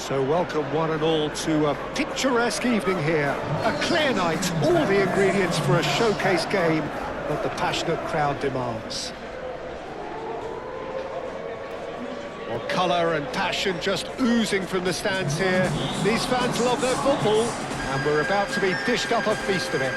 So welcome one and all to a picturesque evening here. A clear night, all the ingredients for a showcase game that the passionate crowd demands. Well, colour and passion just oozing from the stands here. These fans love their football, and we're about to be dished up a feast of it.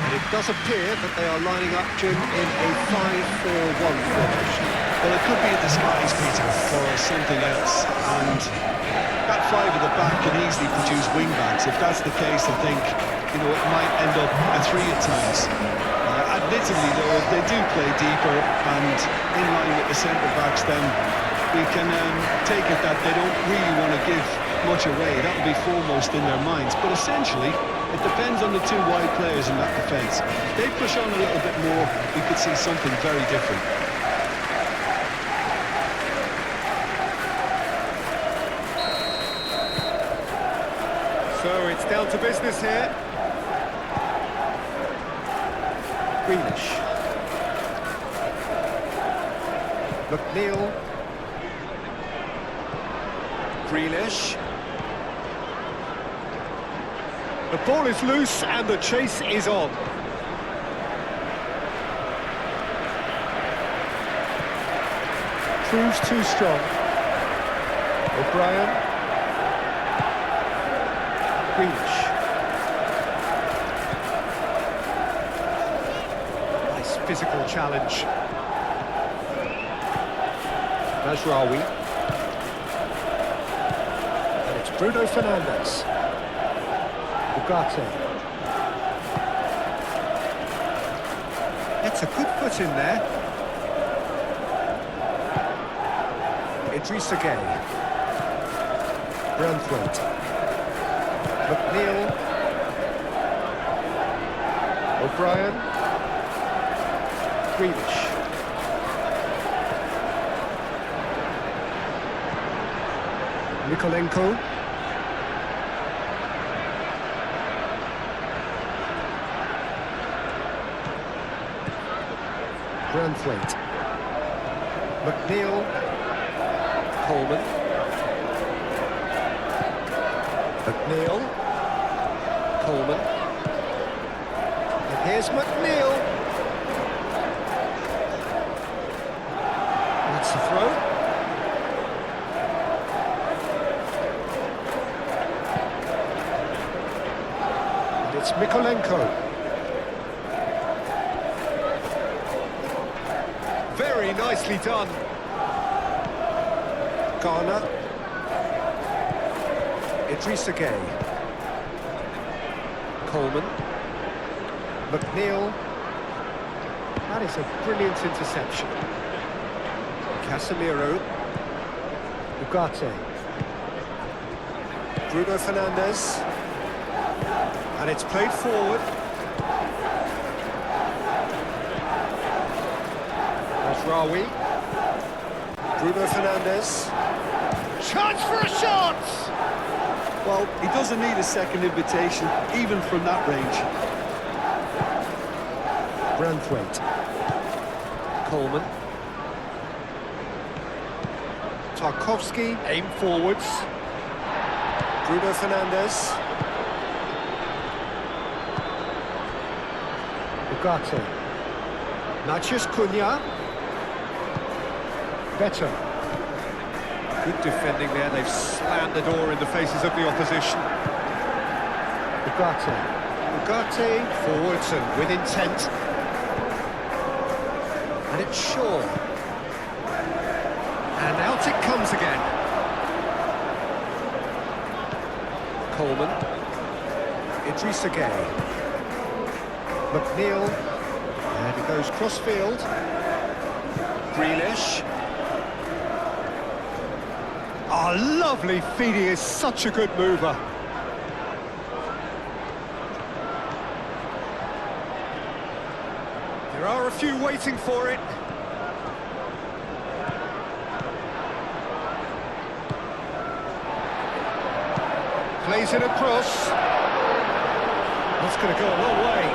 It does appear that they are lining up, Jim, in a 5-4-1 formation. Well, it could be a disguise, Peter, for something else. And that five at the back can easily produce wing-backs. If that's the case, I think, it might end up a three at times. Admittedly, though, if they do play deeper and in line with the centre-backs, then we can take it that they don't really want to give much away. That will be foremost in their minds. But essentially, it depends on the two wide players in that defence. If they push on a little bit more, we could see something very different. So it's down to business here. Greenish. McNeil. Grealish. The ball is loose and the chase is on. Proves too strong. O'Brien. Grealish. Nice physical challenge. Mazraoui. And it's Bruno Fernandes. Ugarte. That's a good foot in there. Idrissa Gueye. Branthwaite. McNeil. O'Brien. Grealish. Mikolenko. Branthwaite. McNeil. Coleman. McNeil. Coleman. And here's McNeil. That's the throw. And it's Mikolenko. Very nicely done. Garner. Idrissa Gueye. Coleman. McNeil. That is a brilliant interception. Casemiro. Ugarte. Bruno Fernandes. And it's played forward. Mazraoui. Bruno Fernandes. Chance for a shot! Well, he doesn't need a second invitation, even from that range. Branthwaite. Coleman. Tarkowski, aim forwards. Bruno Fernandes. Ugarte. Matheus Cunha. Better. Good defending there, they've slammed the door in the faces of the opposition. Ugarte. Ugarte, forwards and with intent. And it's Shaw. And out it comes again. Coleman. Idrissa Gueye. McNeil. And he goes cross-field. Grealish. Oh, lovely feed. He is such a good mover. There are a few waiting for it. Plays it across. That's going to go a long way.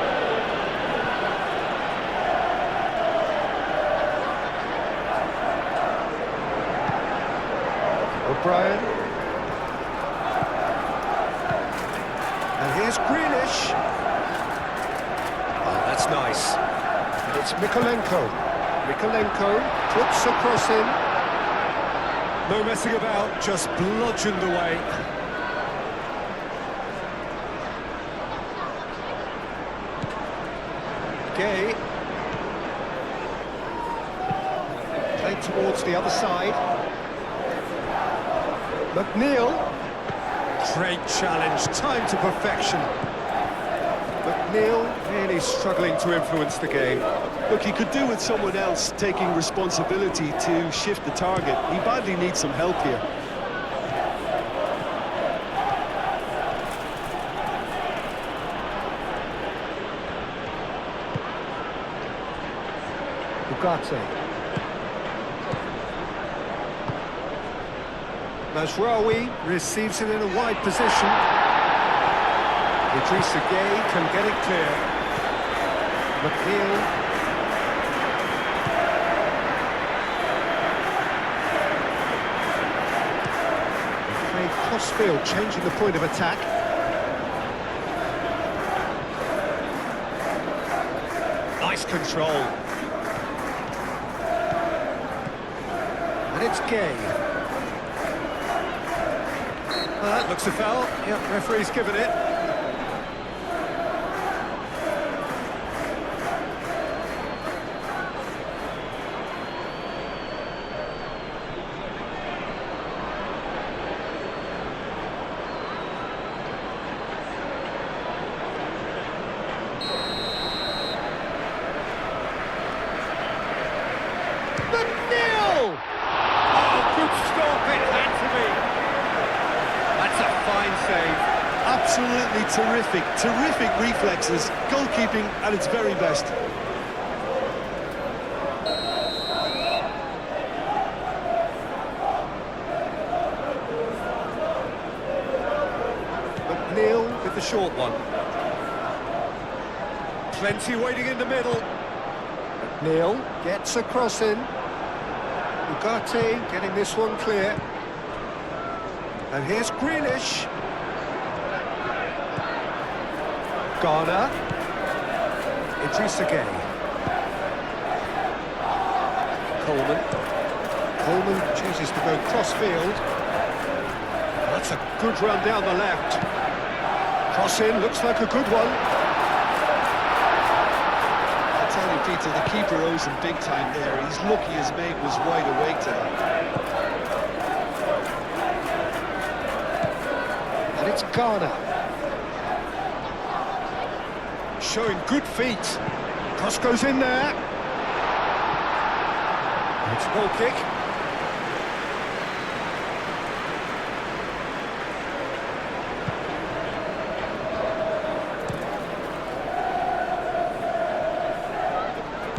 O'Brien. And here's Grealish. Oh, that's nice. And it's Mikolenko. Mikolenko puts a cross in. No messing about, just bludgeoned away. Gay. Played towards the other side. McNeil. Great challenge, time to perfection. McNeil really struggling to influence the game. Look, he could do with someone else taking responsibility to shift the target. He badly needs some help here. Ugarte. Mazraoui receives it in a wide position. Idrissa Gueye can get it clear. McNeil. Played cross-field, changing the point of attack. Nice control. And it's Gay. Well, that looks a foul. Yep, referee's given it. McNeil! Oh, good stop, it had to be. That's a fine save. Absolutely terrific reflexes. Goalkeeping at its very best. McNeil with the short one. Plenty waiting in the middle. McNeil gets a cross in. Ugarte getting this one clear. And here's Grealish. Garner. Idrissa Gueye. Coleman. Coleman chooses to go cross-field. That's a good run down the left. Cross in, looks like a good one. I tell you, Peter, the keeper owes him big time there. He's lucky his mate was wide awake today. And it's Garner. Showing good feet. Cross goes in there. It's a goal kick.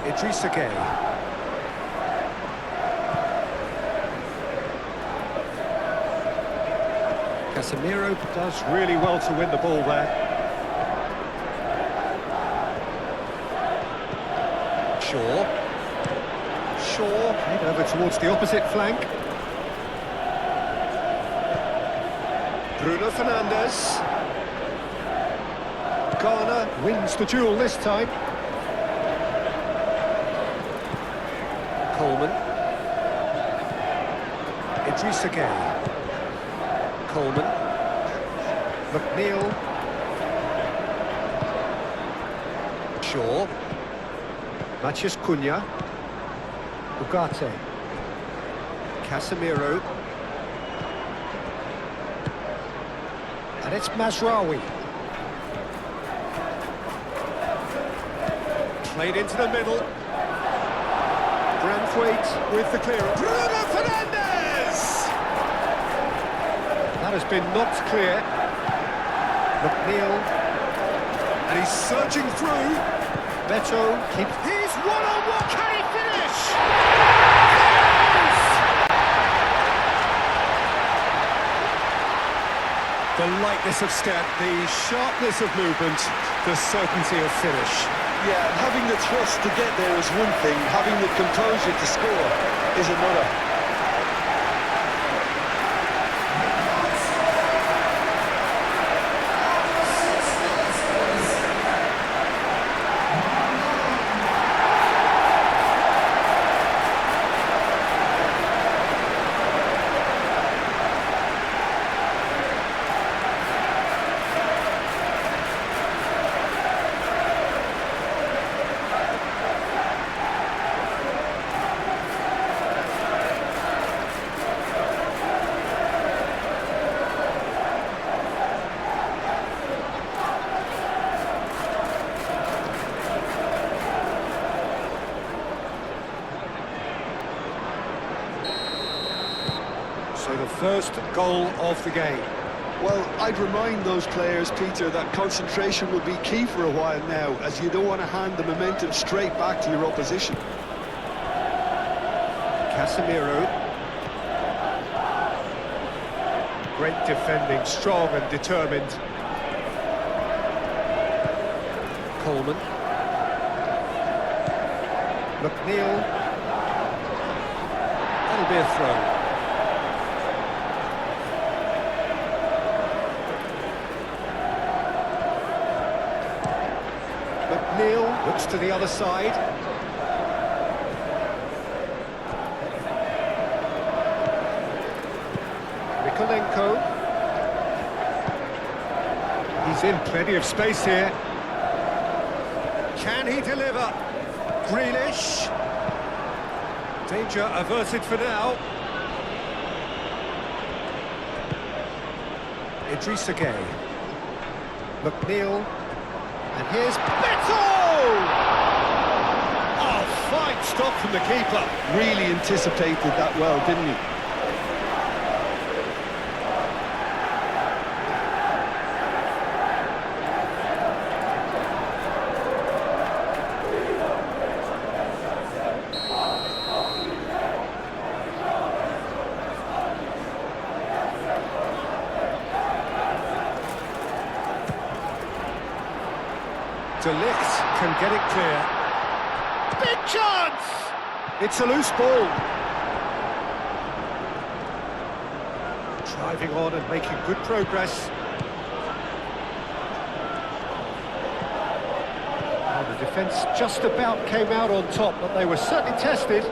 Idrissa Gueye. Casemiro does really well to win the ball there. Shaw, head over towards the opposite flank. Bruno Fernandes. Garner wins the duel this time. Coleman. Idrissa Gueye. Coleman. McNeil. Shaw. Matheus Cunha. Ugarte. Casemiro. And it's Mazraoui. Played into the middle. Branthwaite with the clearance. Bruno Fernandes! That has been knocked clear. McNeil. And he's surging through. Beto keeps... He's one-on-one! Can he finish? Yes! The lightness of step, the sharpness of movement, the certainty of finish. Yeah, having the thrust to get there is one thing, having the composure to score is another. So the first goal of the game. Well, I'd remind those players, Peter, that concentration will be key for a while now, as you don't want to hand the momentum straight back to your opposition. Casemiro. Great defending, strong and determined. Coleman. McNeil. That'll be a throw. McNeil looks to the other side. Mikolenko. He's in plenty of space here. Can he deliver? Grealish. Danger averted for now. Idrissa Gueye. McNeil. And here's Beto! Oh, fine stop from the keeper. Really anticipated that well, didn't he? De Ligt can get it clear. Big chance! It's a loose ball. Driving on and making good progress. Oh, the defence just about came out on top, but they were certainly tested.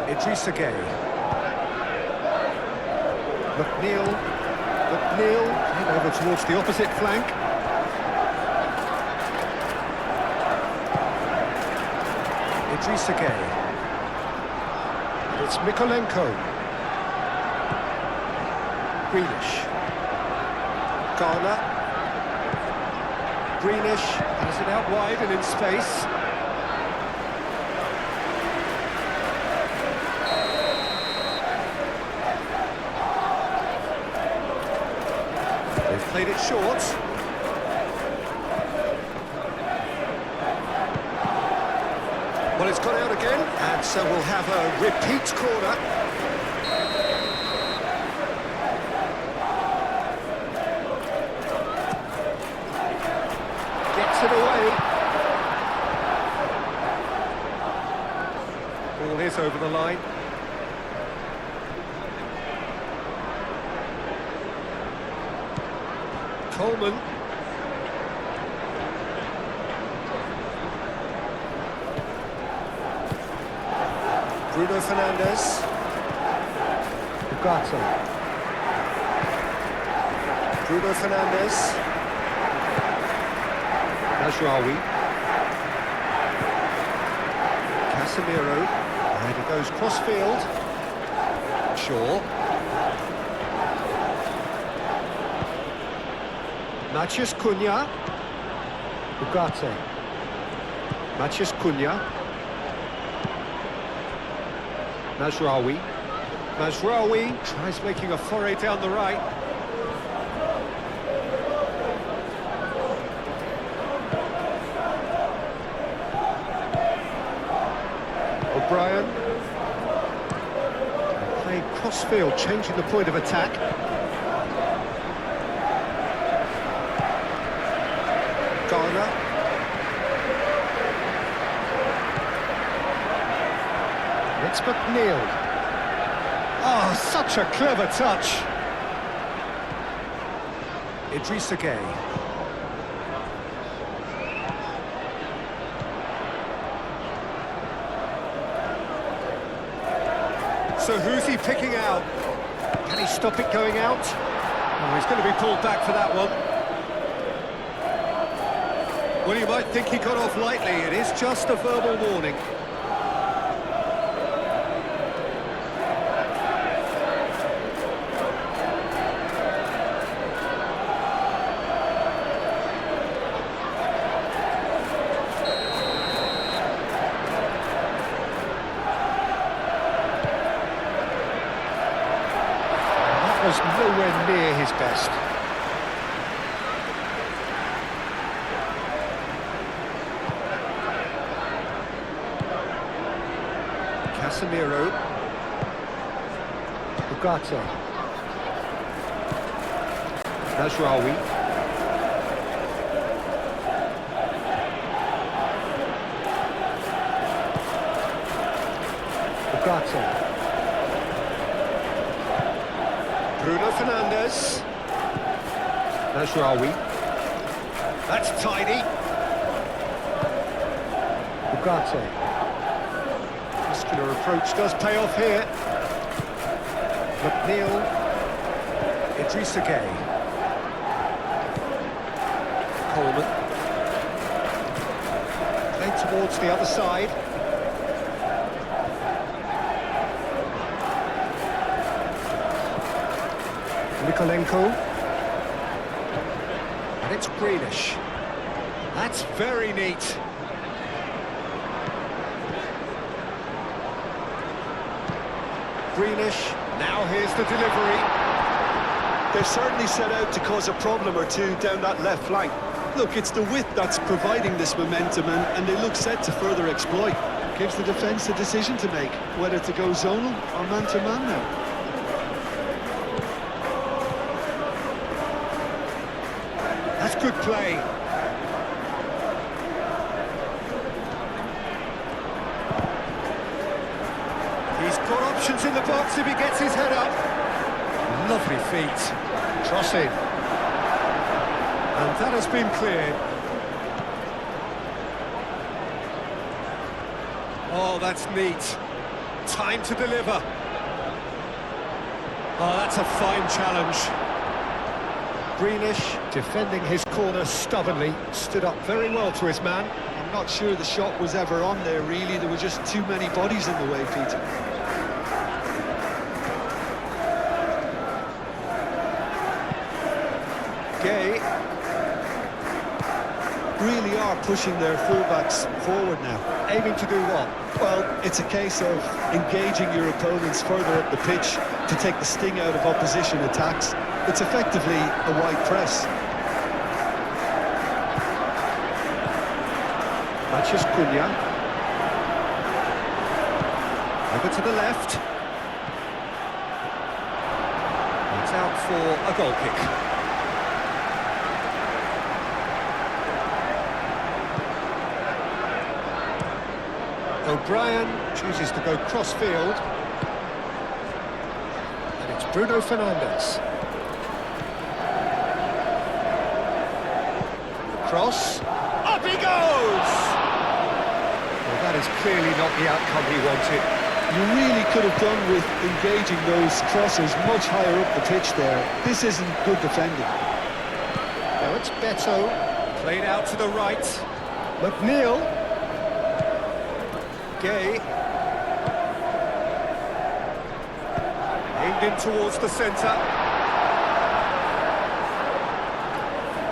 Idrissa Gueye. McNeil. McNeil came over towards the opposite flank. Idrissa Gueye. And it's Mikolenko. Grealish. Garner. Grealish has it out wide and in space. They've played it short. Well, it's gone out again, and so we'll have a repeat corner. Gets it away. Ball is over the line. Coleman. Bruno Fernandes. Ugarte. Bruno Fernandes. Najraoui. Casemiro. And it goes cross-field. Shaw. Mathias Cunha. Ugarte. Mathias Cunha. Mazraoui. Mazraoui tries making a foray down the right. O'Brien. Playing cross-field, changing the point of attack. Garner. It's McNeil. Oh, such a clever touch. Idrissa Gueye. So who's he picking out? Can he stop it going out? Oh, he's going to be pulled back for that one. Well, you might think he got off lightly. It is just a verbal warning. Was nowhere near his best. Casemiro. Ugarte. Mazraoui. Ugarte. Bruno Fernandes. Mazraoui. That's tidy. Ugarte. Muscular approach does pay off here. McNeil. Idrissa Gueye. Coleman. Played towards the other side. Nikolenko. And it's Grealish. That's very neat. Grealish, now here's the delivery. They've certainly set out to cause a problem or two down that left flank. Look, it's the width that's providing this momentum, and they look set to further exploit. Gives the defence a decision to make, whether to go zonal or man-to-man now. That's good play. He's got options in the box if he gets his head up. Lovely feet. Cross in. And that has been cleared. Oh, that's neat. Time to deliver. Oh, that's a fine challenge. Grealish, defending his corner stubbornly, stood up very well to his man. I'm not sure the shot was ever on there, really. There were just too many bodies in the way, Peter. Gueye. Really are pushing their fullbacks forward now. Aiming to do what? Well, it's a case of engaging your opponents further up the pitch to take the sting out of opposition attacks. It's effectively a wide press. Mathias Cunha. Over to the left. It's out for a goal kick. O'Brien chooses to go cross-field. And it's Bruno Fernandes. Cross. Up he goes! Well, that is clearly not the outcome he wanted. You really could have done with engaging those crosses much higher up the pitch there. This isn't good defending. Now it's Beto. Played out to the right. McNeil. Gueye. Aimed in towards the centre.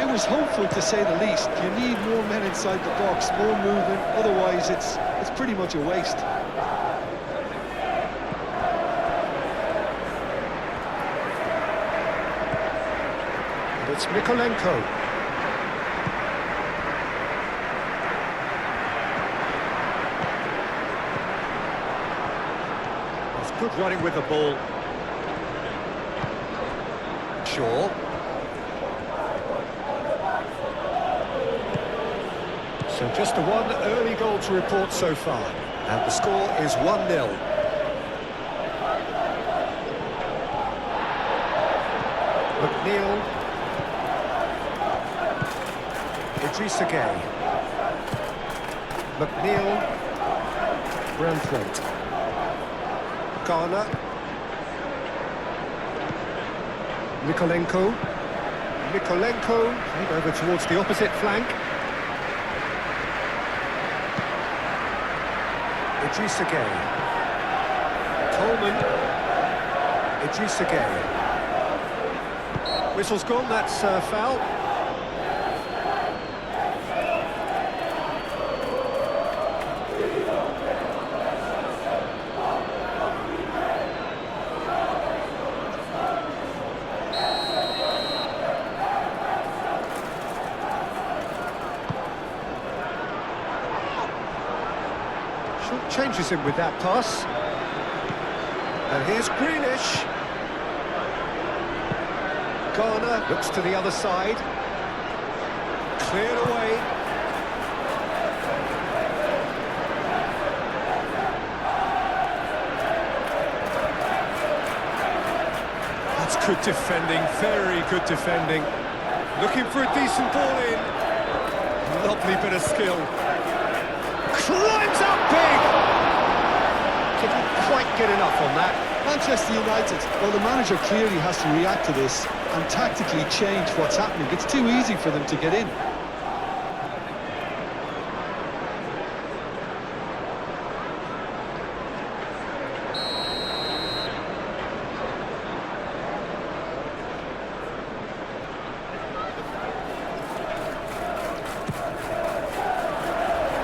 It manager's hopeful to say the least. You need more men inside the box, more movement, otherwise it's pretty much a waste. And it's Mikolenko. That's good running with the ball. Shaw. So just the one early goal to report so far, and the score is 1-0. McNeil. Idrissa Gueye. McNeil. Branthwaite. Garner. Mikolenko. Played over towards the opposite flank. Idrissa Gueye. Coleman. Idrissa Gueye. Whistle's gone, that's foul. Changes him with that pass. And here's Grealish. Garner looks to the other side. Cleared away. That's good defending, very good defending. Looking for a decent ball in. Lovely bit of skill. Climbs up big! Didn't quite get enough on that. Manchester United, well, the manager clearly has to react to this and tactically change what's happening. It's too easy for them to get in.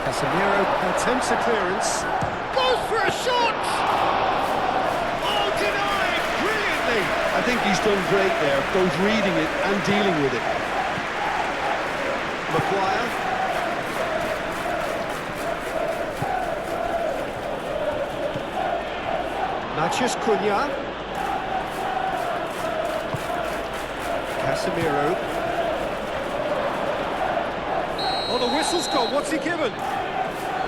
Casemiro attempts a clearance. Goes for a shot! Oh, denied brilliantly! I think he's done great there, both reading it and dealing with it. Maguire. Matheus Cunha. Casemiro. Oh, the whistle's gone. What's he given?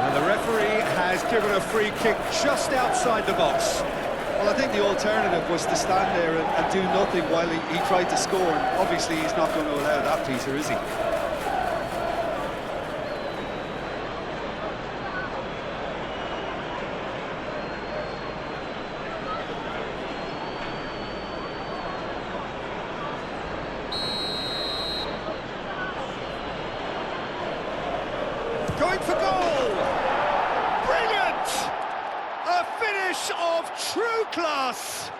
And the referee has given a free kick just outside the box. Well, I think the alternative was to stand there and do nothing while he tried to score. And obviously, he's not going to allow that, Peter, is he? Going for goal! Brilliant! A finish of true class!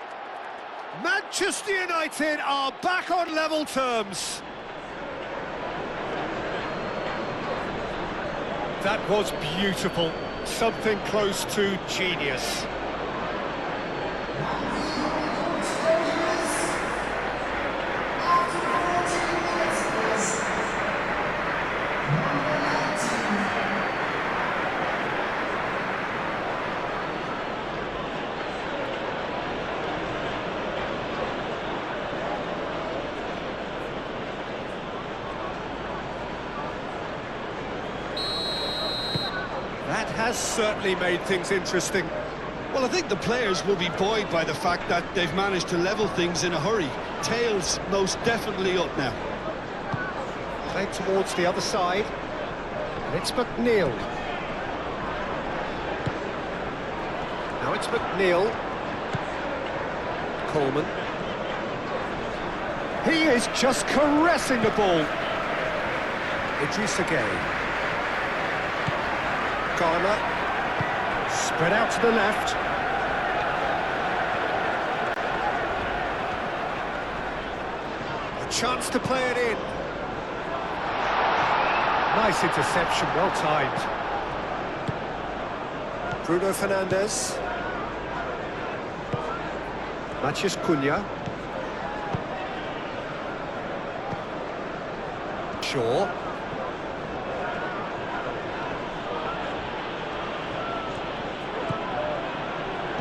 Manchester United are back on level terms. That was beautiful. Something close to genius. That has certainly made things interesting. Well, I think the players will be buoyed by the fact that they've managed to level things in a hurry. Tails most definitely up now. Played towards the other side. And it's McNeil. Now it's McNeil. Coleman. He is just caressing the ball. Idrissa Gueye. Garner, spread out to the left. A chance to play it in. Nice interception, well timed. Bruno Fernandes. Matheus Cunha. Shaw.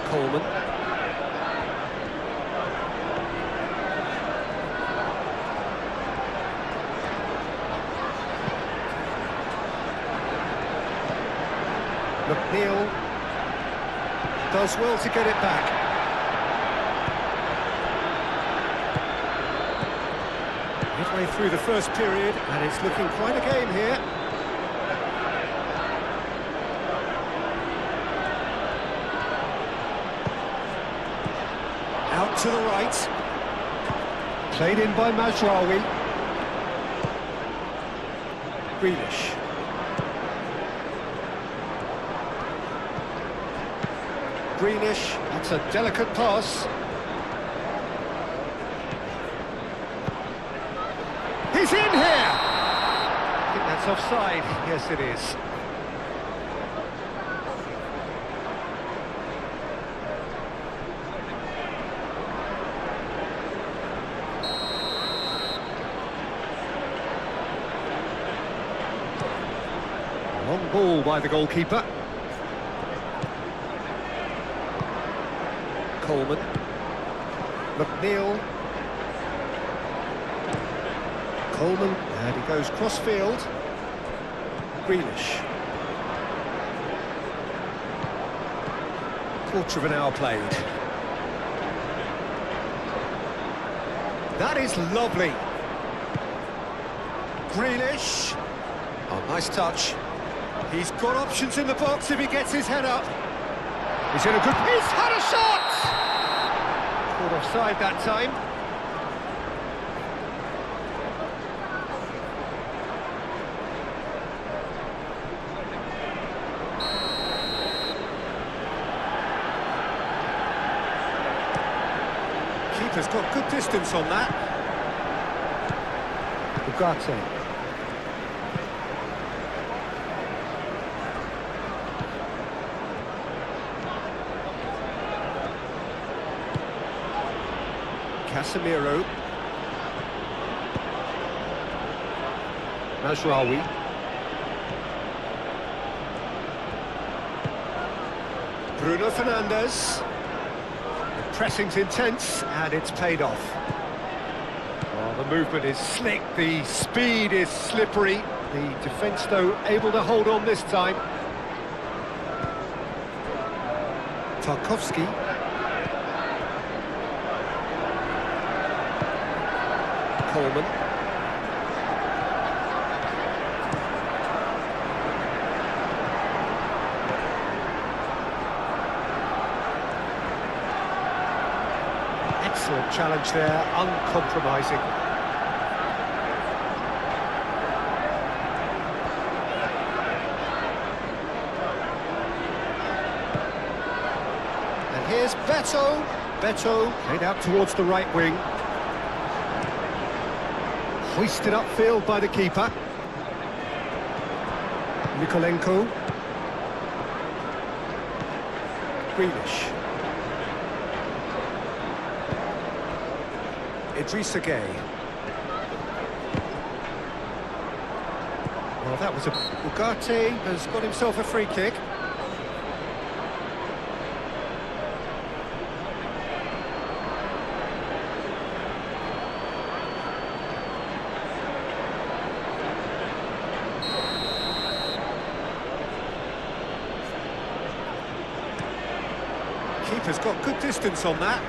Coleman. McNeil does well to get it back. Midway through the first period, and it's looking quite a game here. Out to the right. Played in by Mazraoui. Grealish. Greenish, that's a delicate pass. He's in here! I think that's offside. Yes, it is. Long ball by the goalkeeper. Coleman. McNeil. Coleman, and he goes cross-field. Grealish. Quarter of an hour played. That is lovely. Grealish. Oh, nice touch. He's got options in the box if he gets his head up. He's in a good... He's had a shot! Caught offside that time. Keeper's got good distance on that. Ugarte. Casemiro. Mazraoui. Bruno Fernandes. The pressing's intense, and it's paid off. Well, the movement is slick, the speed is slippery. The defence, though, able to hold on this time. Tarkowski. Coleman. Excellent challenge there, uncompromising. And here's Beto. Beto played out towards the right wing. Hoisted upfield by the keeper. Nikolenko. Grealish. Idrissa Gueye. Well, that was a... Ugarte has got himself a free kick. Keeper's got good distance on that.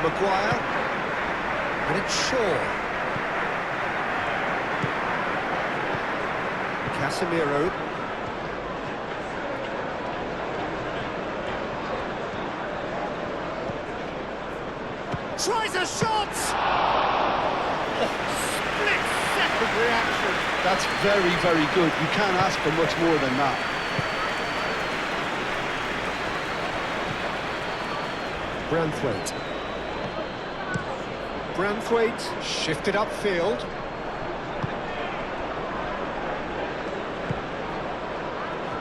Maguire. And it's Shaw. Casemiro. Tries a shot! Split-second reaction. That's very, very good. You can't ask for much more than that. Branthwaite. Branthwaite shifted upfield.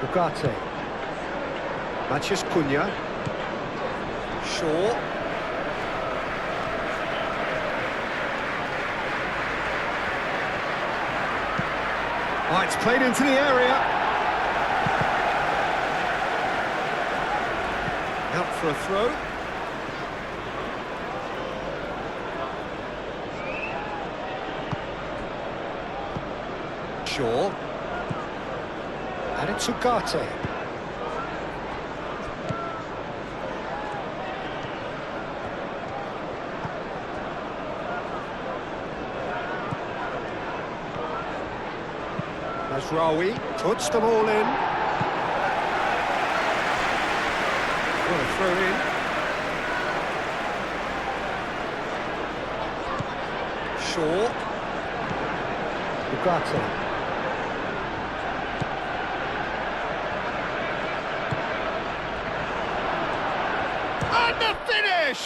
Ugarte. Matheus Cunha. Shaw. Oh, it's played into the area. Out for a throw. Shaw. And it's Ugarte. Mazraoui puts them all in. What a throw in. Shaw. Ugarte. And the finish!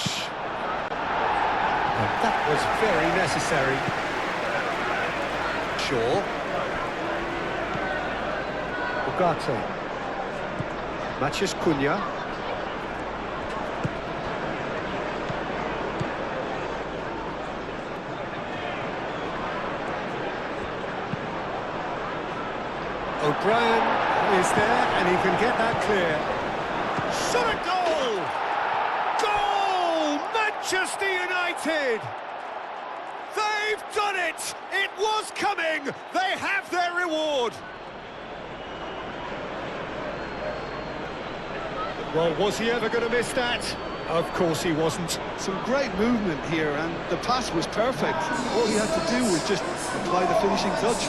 And that was very necessary. Shaw. Ugarte. Matheus Cunha. O'Brien is there and he can get that clear. Shot a goal! Goal! Manchester United! They've done it! It was coming! They have their reward! Well, was he ever going to miss that? Of course he wasn't. Some great movement here, and the pass was perfect. All he had to do was just apply the finishing touch.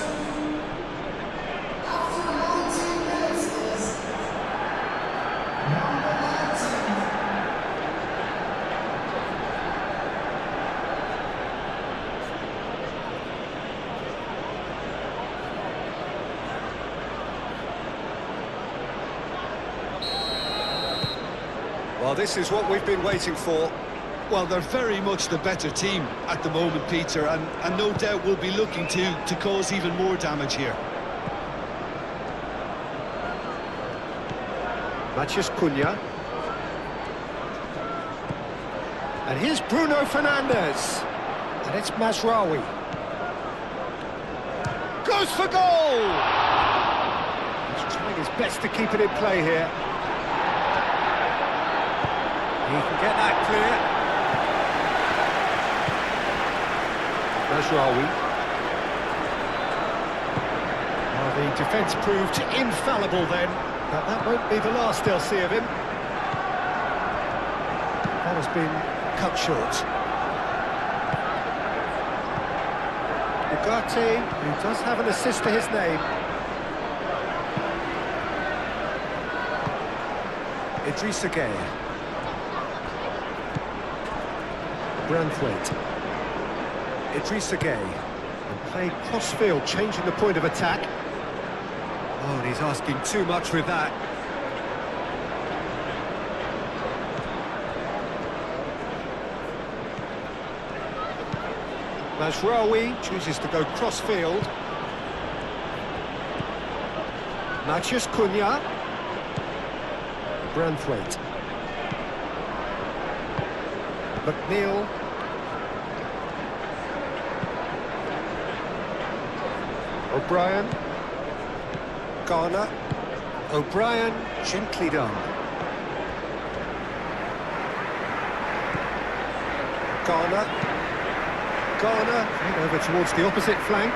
Well, this is what we've been waiting for. Well, they're very much the better team at the moment, Peter, and no doubt will be looking to cause even more damage here. Matheus Cunha. And here's Bruno Fernandes. And it's Mazraoui. Goes for goal! He's trying his best to keep it in play here. He can get that clear. Mazraoui. Well, the defence proved infallible then, but that won't be the last they'll see of him. That has been cut short. Ugarte, who does have an assist to his name. Idrissa Gueye. Branthwaite. Idrissa Gueye. And played cross-field, changing the point of attack. Oh, and he's asking too much with that. Mazraoui chooses to go cross-field. Matheus Cunha. Branthwaite. McNeil. O'Brien. Garner. O'Brien, gently done. Garner. Garner, over towards the opposite flank.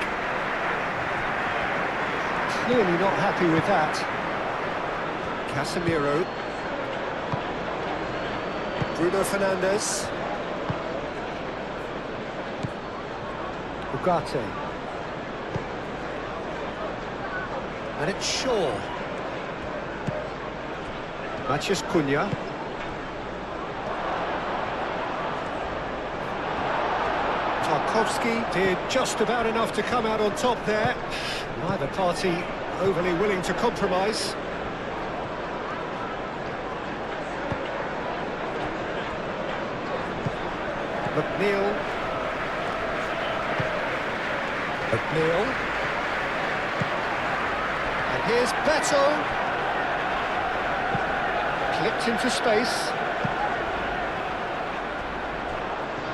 Clearly not happy with that. Casemiro. Bruno Fernandes. Ugarte. And it's Shaw. Matheus Cunha. Tarkowski did just about enough to come out on top there. Neither party overly willing to compromise. McNeil. Neil. And here's Beto. Clipped into space.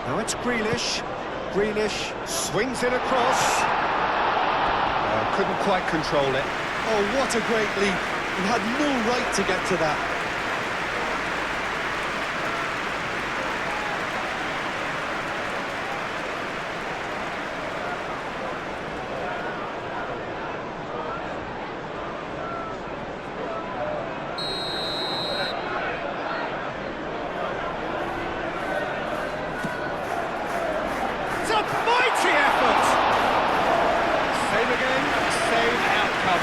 Now it's Grealish. Grealish swings it across. Couldn't quite control it. Oh, what a great leap. He had no right to get to that. It's a mighty effort! Same again, same outcome.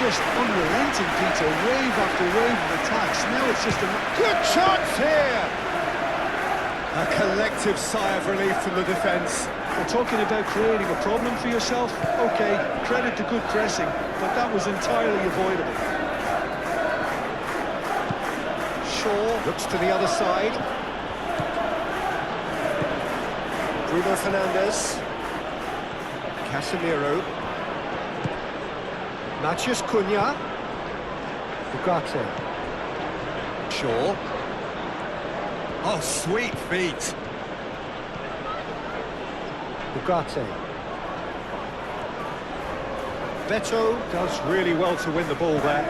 Just unrelenting, Peter, wave after wave of attacks. Now it's just a Good chance here! A collective sigh of relief from the defence. We're talking about creating a problem for yourself. Okay, credit to good pressing, but that was entirely avoidable. Shaw looks to the other side. Bruno Fernandes. Casemiro. Matheus Cunha. Ugarte. Shaw. Oh, sweet feet. Ugarte. Beto does really well to win the ball there.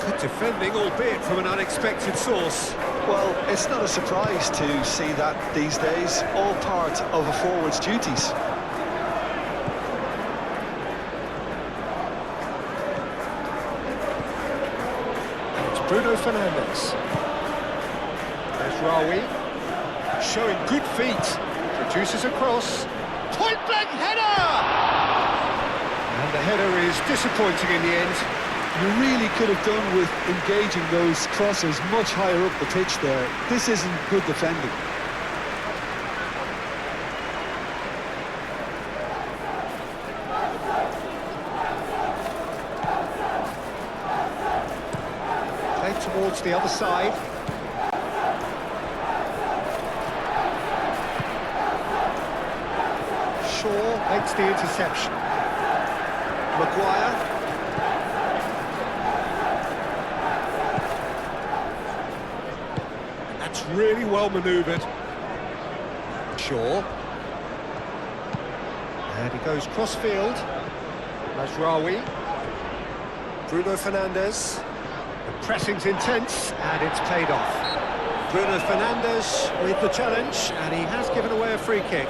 Good defending, albeit from an unexpected source. Well, it's not a surprise to see that these days, all part of a forward's duties. It's Bruno Fernandes. There's Raui, showing good feet, produces a cross, point-blank header! And the header is disappointing in the end. You really could have done with engaging those crosses much higher up the pitch there. This isn't good defending. Played towards the other side. Shaw makes the interception. Maguire. That's really well manoeuvred. Shaw. And he goes cross-field. Mazraoui. Bruno Fernandes. The pressing's intense, and it's paid off. Bruno Fernandes with the challenge, and he has given away a free kick.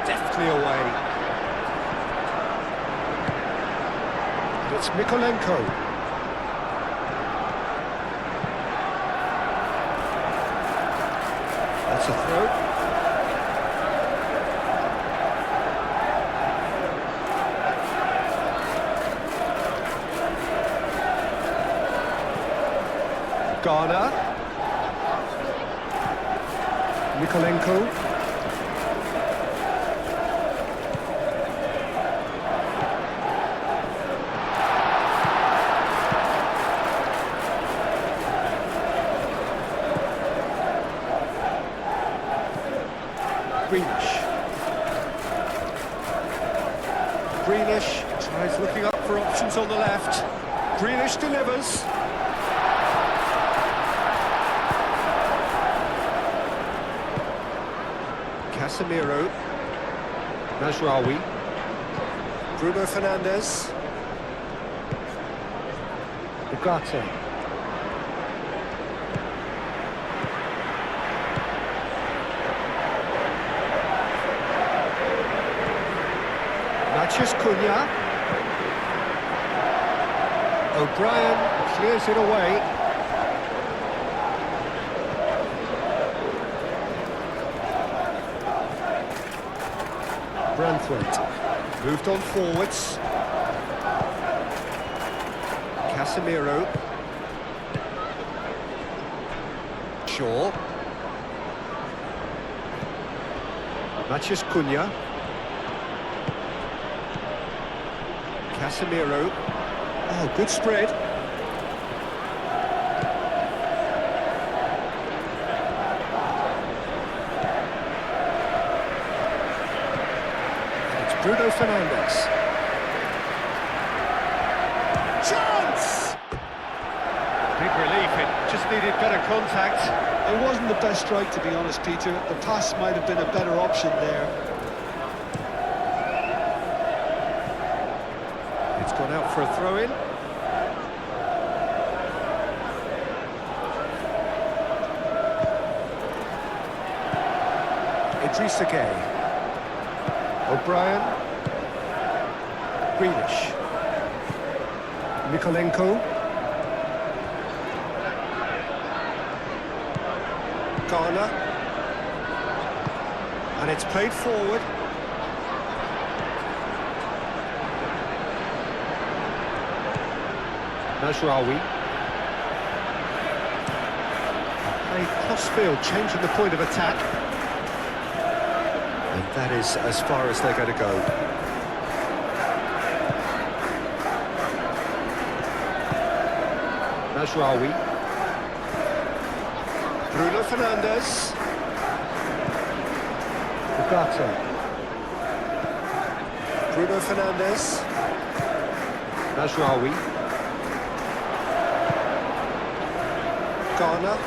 Deftly away. It's Mikolenko. That's a throw. Ghana. Mikolenko. Grealish. Grealish tries looking up for options on the left. Grealish delivers. Casemiro. Mazraoui. Bruno Fernandes. Ugarte. Matheus Cunha. O'Brien clears it away. Branthwaite. Moved on forwards. Casemiro. Shaw. Mathias Cunha. Casemiro. Oh, good spread. And it's Bruno Fernandes. Chance! Big relief, it just needed better contact. It wasn't the best strike, to be honest, Peter. The pass might have been a better option there. It's gone out for a throw-in. Idrissa Gueye. O'Brien. Grealish. Mikolenko. Garner. And it's played forward. Najraoui. Played cross-field, changing the point of attack. And that is as far as they're going to go. Najraoui. Bruno Fernandes. Ugarte. Bruno Fernandes. Najraoui. Garner.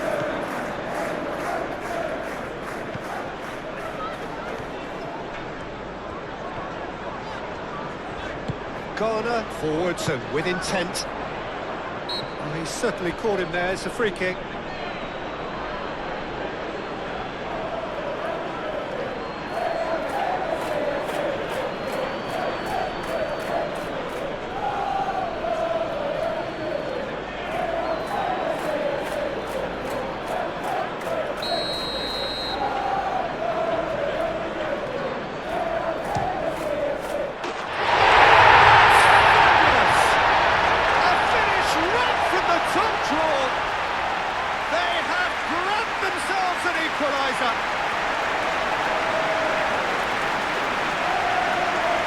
Garner forwards and with intent. Oh, he's certainly caught him there. It's a free kick.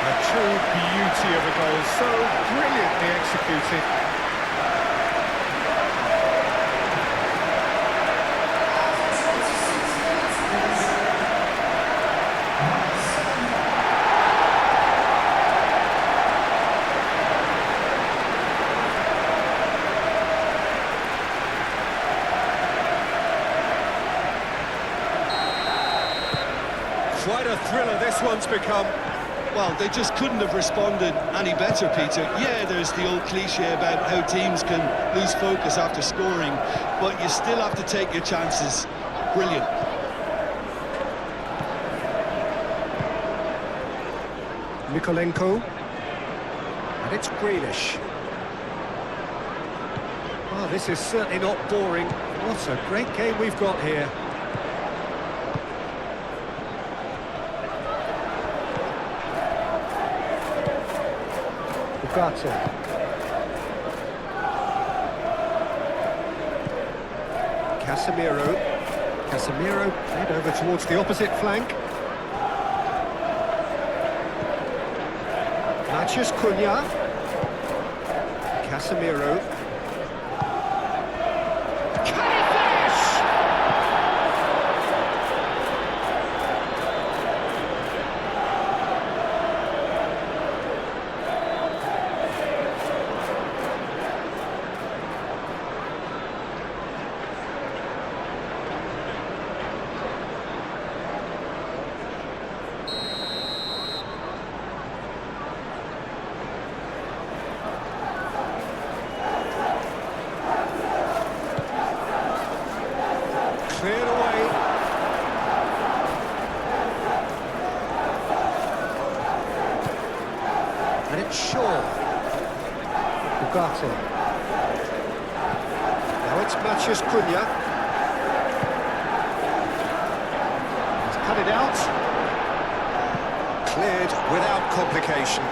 A true beauty of a goal, so brilliantly executed. Quite a thriller this one's become. Well, they just couldn't have responded any better, Peter. Yeah, there's the old cliche about how teams can lose focus after scoring, but you still have to take your chances. Brilliant. Mikolenko. And it's Grealish. Oh, this is certainly not boring. What a great game we've got here. Ugarte. Casemiro. Casemiro played over towards the opposite flank. Mathias Cunha. Casemiro. Can he finish? Cleared away. And it's Shaw. Ugarte. Now it's Mathias Cunha. He's cut it out. Cleared without complication.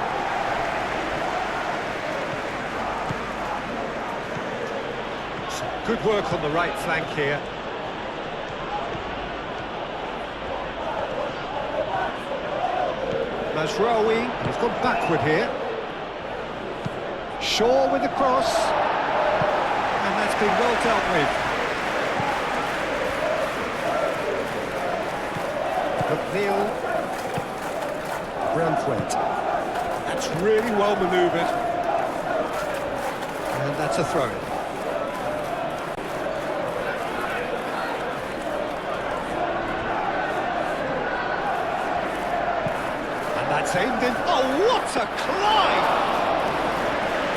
Some good work on the right flank here. Mazraoui, he's gone backward here. Shaw with the cross. And that's been well dealt with. McNeil. Branthwaite. That's really well manoeuvred. And that's a throw. And that's aimed in. Oh, what a climb!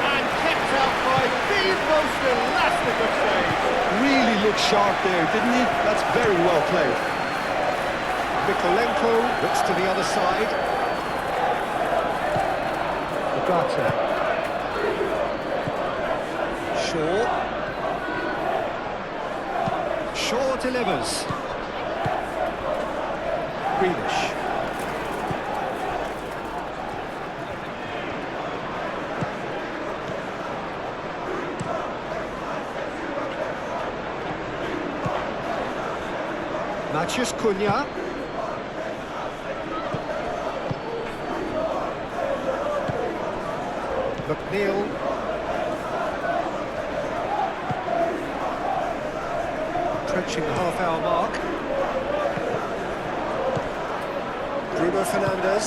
And kept out by the most elastic of saves. Really looked sharp there, didn't he? That's very well played. Mikolenko looks to the other side. Ugarte. Shaw delivers. Grealish. Matheus Cunha. McNeil. Approaching the half-hour mark. Bruno Fernandes.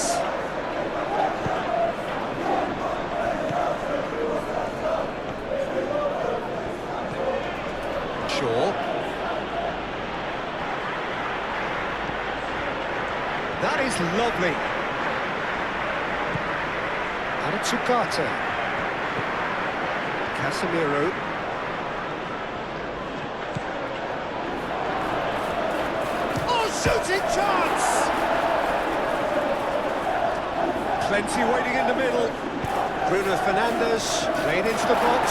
Shaw. That is lovely. And it's Ugarte. Casemiro. Oh, shooting chance! Plenty waiting in the middle. Bruno Fernandes played into the box.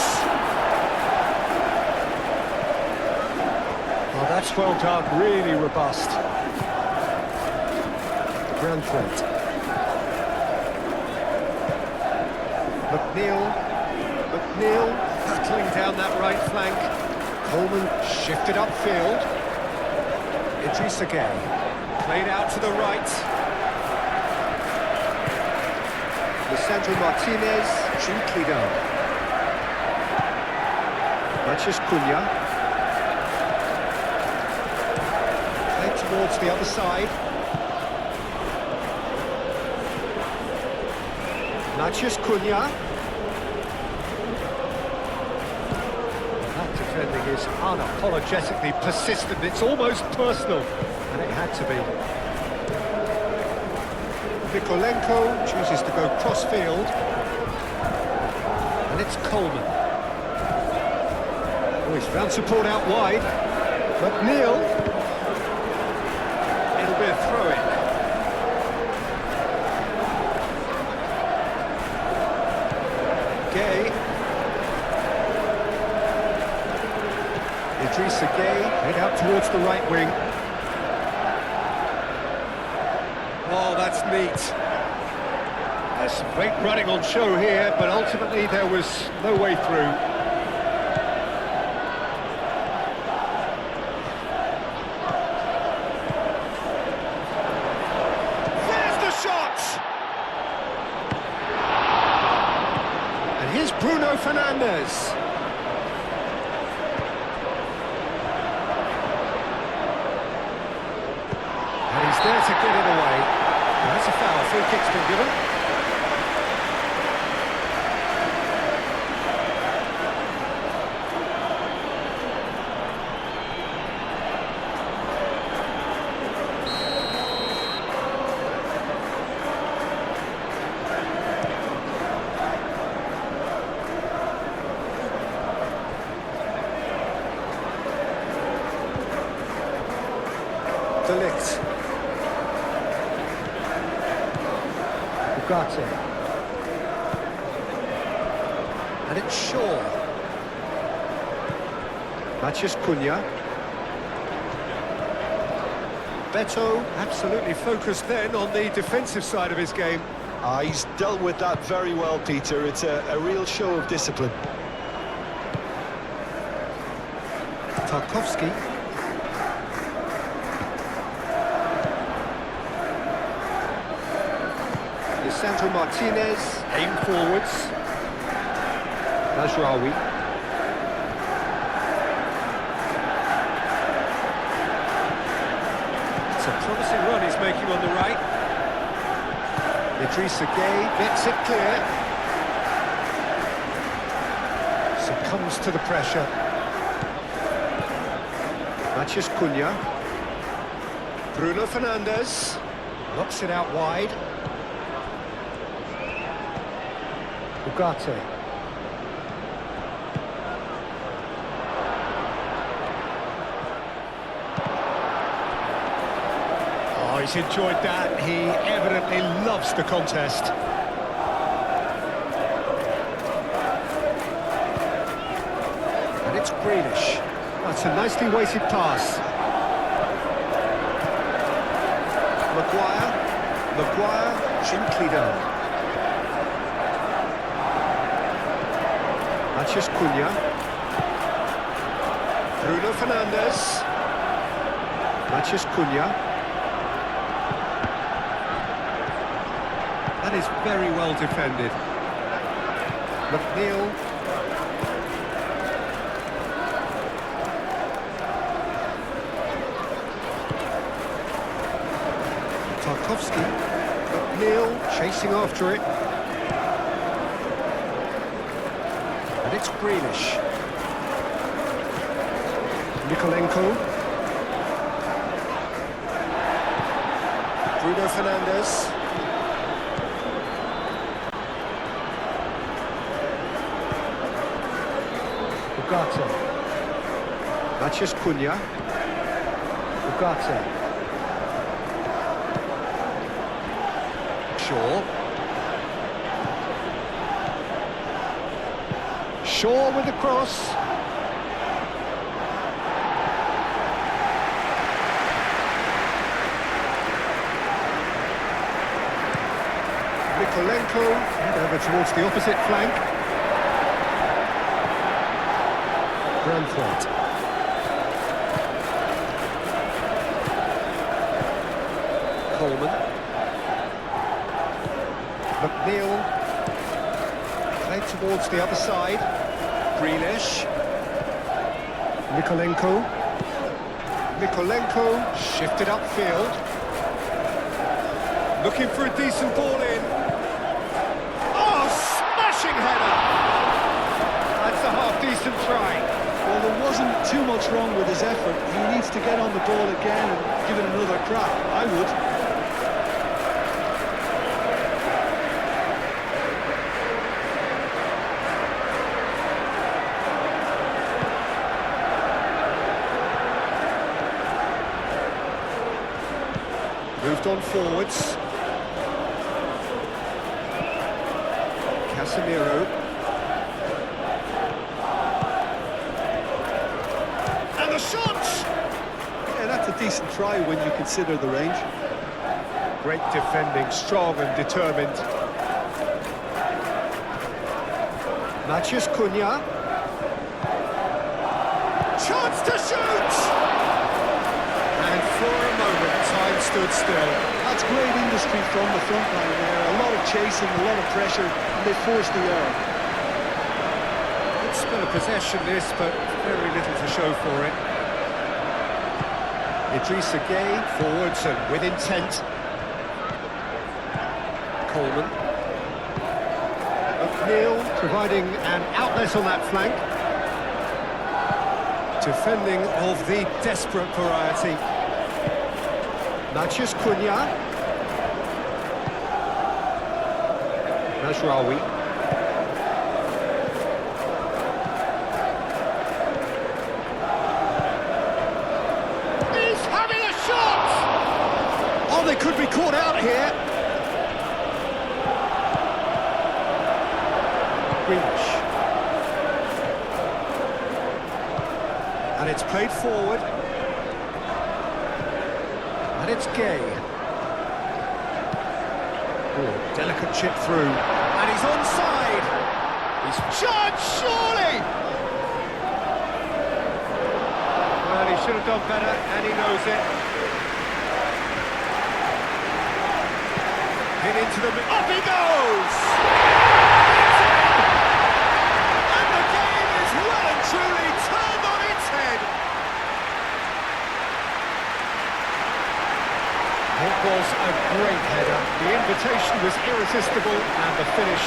Oh, that's well done, really robust. Branthwaite. McNeil battling down that right flank. Coleman shifted upfield. Idrissa Gueye played out to the right. Lisandro Martinez, gently done. Matheus Cunha. Played towards the other side. Matheus Cunha. That defending is unapologetically persistent. It's almost personal, and it had to be. Mikolenko chooses to go cross-field. And it's Coleman. Oh, he's found support out wide. McNeil. It'll be a throw-in. Gueye. Idrissa Gueye, head out towards the right wing. Oh, that's neat. There's some great running on show here, but ultimately there was no way through. There's the shot! And here's Bruno Fernandes. And he's there to get it away. That's a foul. Free kick's been given. De Ligt. Ugarte. And it's Shaw. Matheus Cunha. Beto, absolutely focused then on the defensive side of his game. He's dealt with that very well, Peter. It's a real show of discipline. Tarkowski. Lisandro Martinez, aim forwards. Mazraoui. It's a promising run he's making on the right. Idrissa Gueye gets it clear. Succumbs to the pressure. Matheus Cunha. Bruno Fernandes. Knocks it out wide. Ugarte. Oh, he's enjoyed that. He evidently loves the contest. And it's Grealish. That's a nicely weighted pass. Maguire, gently down. Matheus Cunha. Bruno Fernandes. Matheus Cunha. That is very well defended. McNeil. Tarkowski. McNeil chasing after it. And it's Grealish. Nikolenko. Bruno Fernandes. Ugarte. Matheus Cunha. Ugarte. Shaw with the cross. Nikolenko and over towards the opposite flank. Brantford. Coleman. McNeil, played towards the other side. Grealish. Nikolenko, shifted upfield. Looking for a decent ball in. Oh, smashing header! That's a half-decent try. Well, there wasn't too much wrong with his effort. He needs to get on the ball again and give it another crack. I would. Moved on forwards. Casemiro. And the shot! Yeah, that's a decent try when you consider the range. Great defending, strong and determined. Matheus Cunha. Chance to shoot! And for a moment, time stood still. That's great industry from the front line there. A lot of chasing, a lot of pressure, and they forced the error. Good spell of possession this, but very little to show for it. Idrissa Gueye, forwards and with intent. Coleman. McNeil providing an outlet on that flank. Defending of the desperate variety. Matheus Cunha. Mazraoui. He's having a shot! Oh, they could be caught out here. Grealish. And it's played forward. And it's Gay. Oh, delicate chip through. And he's onside. He's charged, surely! Well, he should have done better, and he knows it. Hit into the... Up he goes! It's in! And the game is well and truly turned on its head. It was a great header. The invitation was irresistible, and the finish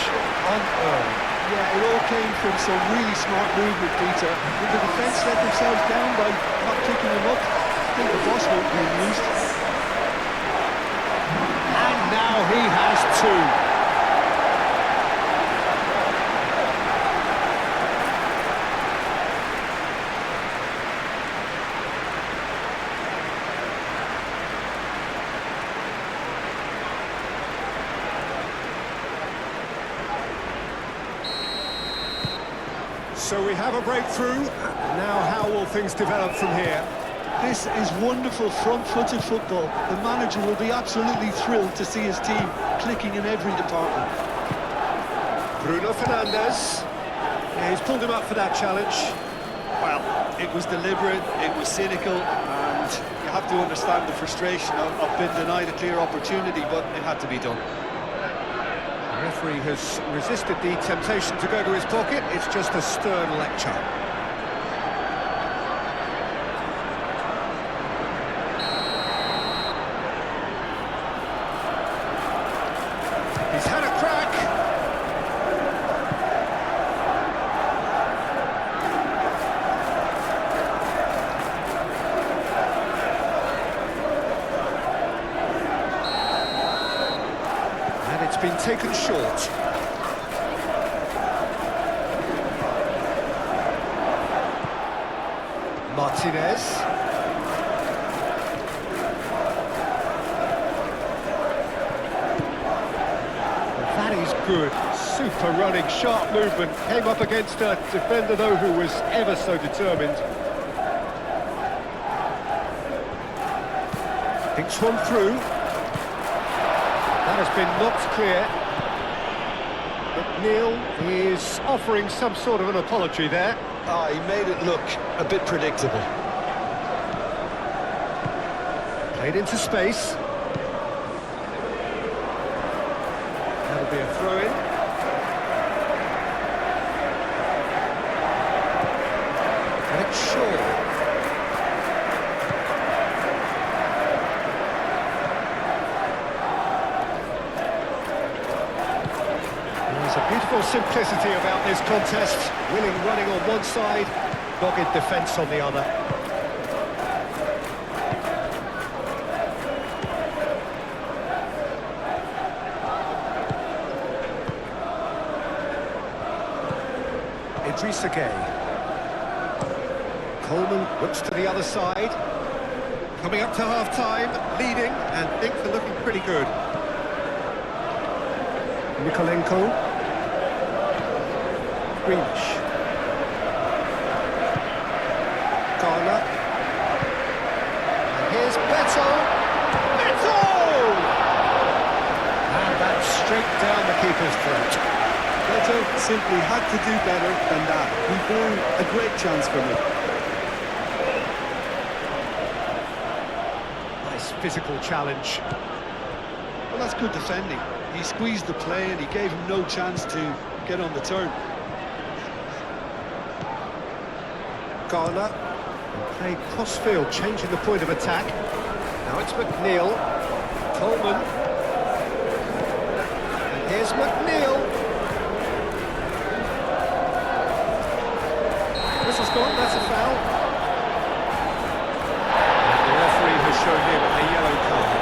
unearned. Yeah, it all came from some really smart movement, Peter. Did the defence let themselves down by not picking them up? I think the boss won't be amused. And now he has two. So we have a breakthrough. Now how will things develop from here? This is wonderful front-footed football. The manager will be absolutely thrilled to see his team clicking in every department. Bruno Fernandes. Yeah, he's pulled him up for that challenge. Well, it was deliberate, it was cynical, and you have to understand the frustration of being denied a clear opportunity, but it had to be done. The referee has resisted the temptation to go to his pocket. It's just a stern lecture. He's had a crack. And it's been taken short. Martinez. That is good. Super running, sharp movement. Came up against a defender, though, who was ever so determined. Thinks one through. That has been knocked clear. McNeil is offering some sort of an apology there. He made it look a bit predictable. Played into space. That'll be a throw-in. And it's Shaw. Beautiful simplicity about this contest. Willing running on one side, dogged defence on the other. Idrissa Gueye. Coleman looks to the other side. Coming up to half-time, leading, and things are looking pretty good. Mikolenko. Greenish. Garner. And here's Beto. Beto! And that's straight down the keeper's throat. Beto simply had to do better than that. He blew a great chance for me. Nice physical challenge. Well, that's good defending. He squeezed the play and he gave him no chance to get on the turn. Garner, played cross-field, changing the point of attack. Now it's McNeil, Coleman, and here's McNeil. This has gone, that's a foul. And the referee has shown him a yellow card.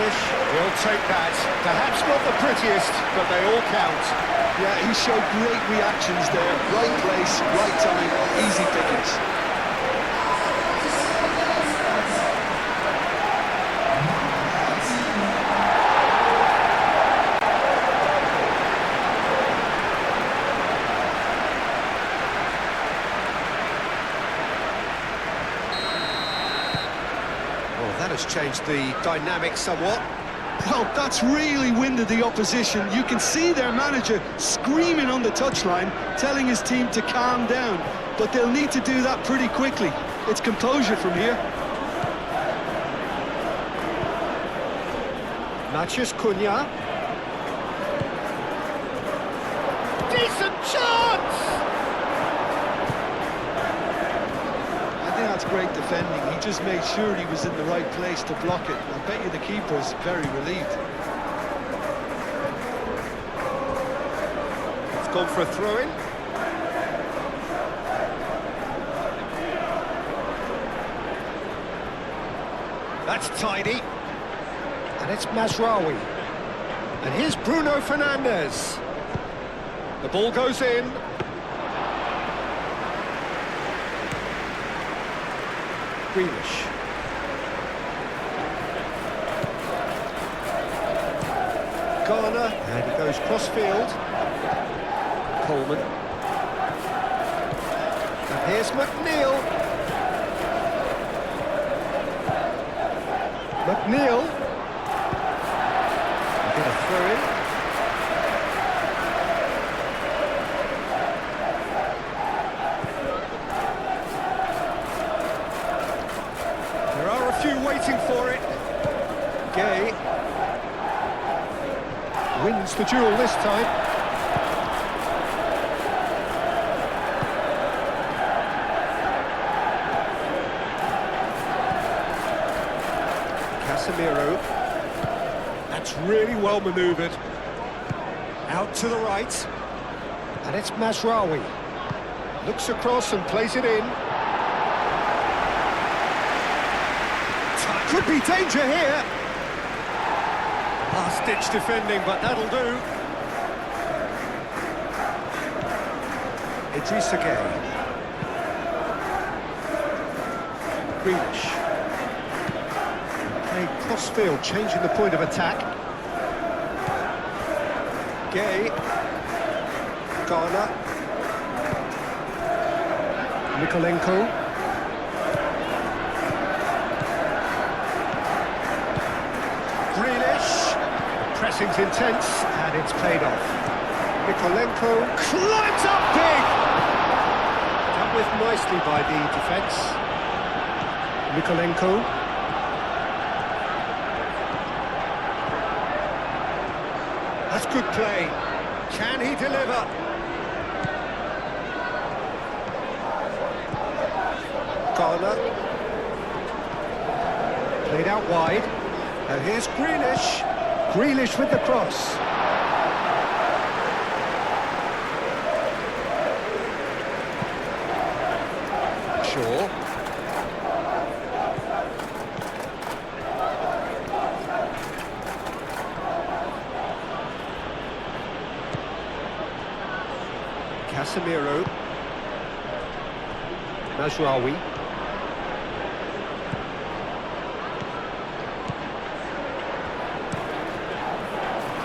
Grealish, he'll take that. Perhaps not the prettiest, but they all count. Yeah, he showed great reactions there. Right place, right time, easy pickings. That has changed the dynamic somewhat. Well, that's really winded the opposition. You can see their manager screaming on the touchline, telling his team to calm down. But they'll need to do that pretty quickly. It's composure from here. Matheus Cunha. Decent chance! I think that's great defending. He just made sure he was in the right place to block it. I bet you the keeper's very relieved. It's gone for a throw-in. That's tidy. And it's Mazraoui. And here's Bruno Fernandes. The ball goes in. Grealish. Garner, and he goes cross-field. Coleman. And here's McNeil. McNeil. Get a throw-in. Waiting for it. Gay wins the duel this time. Casemiro. That's really well manoeuvred. Out to the right. And it's Mazraoui. Looks across and plays it in. Could be danger here. Last-ditch defending, but that'll do. Idrissa Gueye. Grealish. Playing cross-field, changing the point of attack. Gueye. Garner. Mikolenko. Pressing's intense, and it's paid off. Mikolenko climbs up big! Dealt with nicely by the defence. Mikolenko. That's good play. Can he deliver? Garner. Played out wide. And here's Grealish. Grealish with the cross. Shaw. Casemiro. Mazraoui.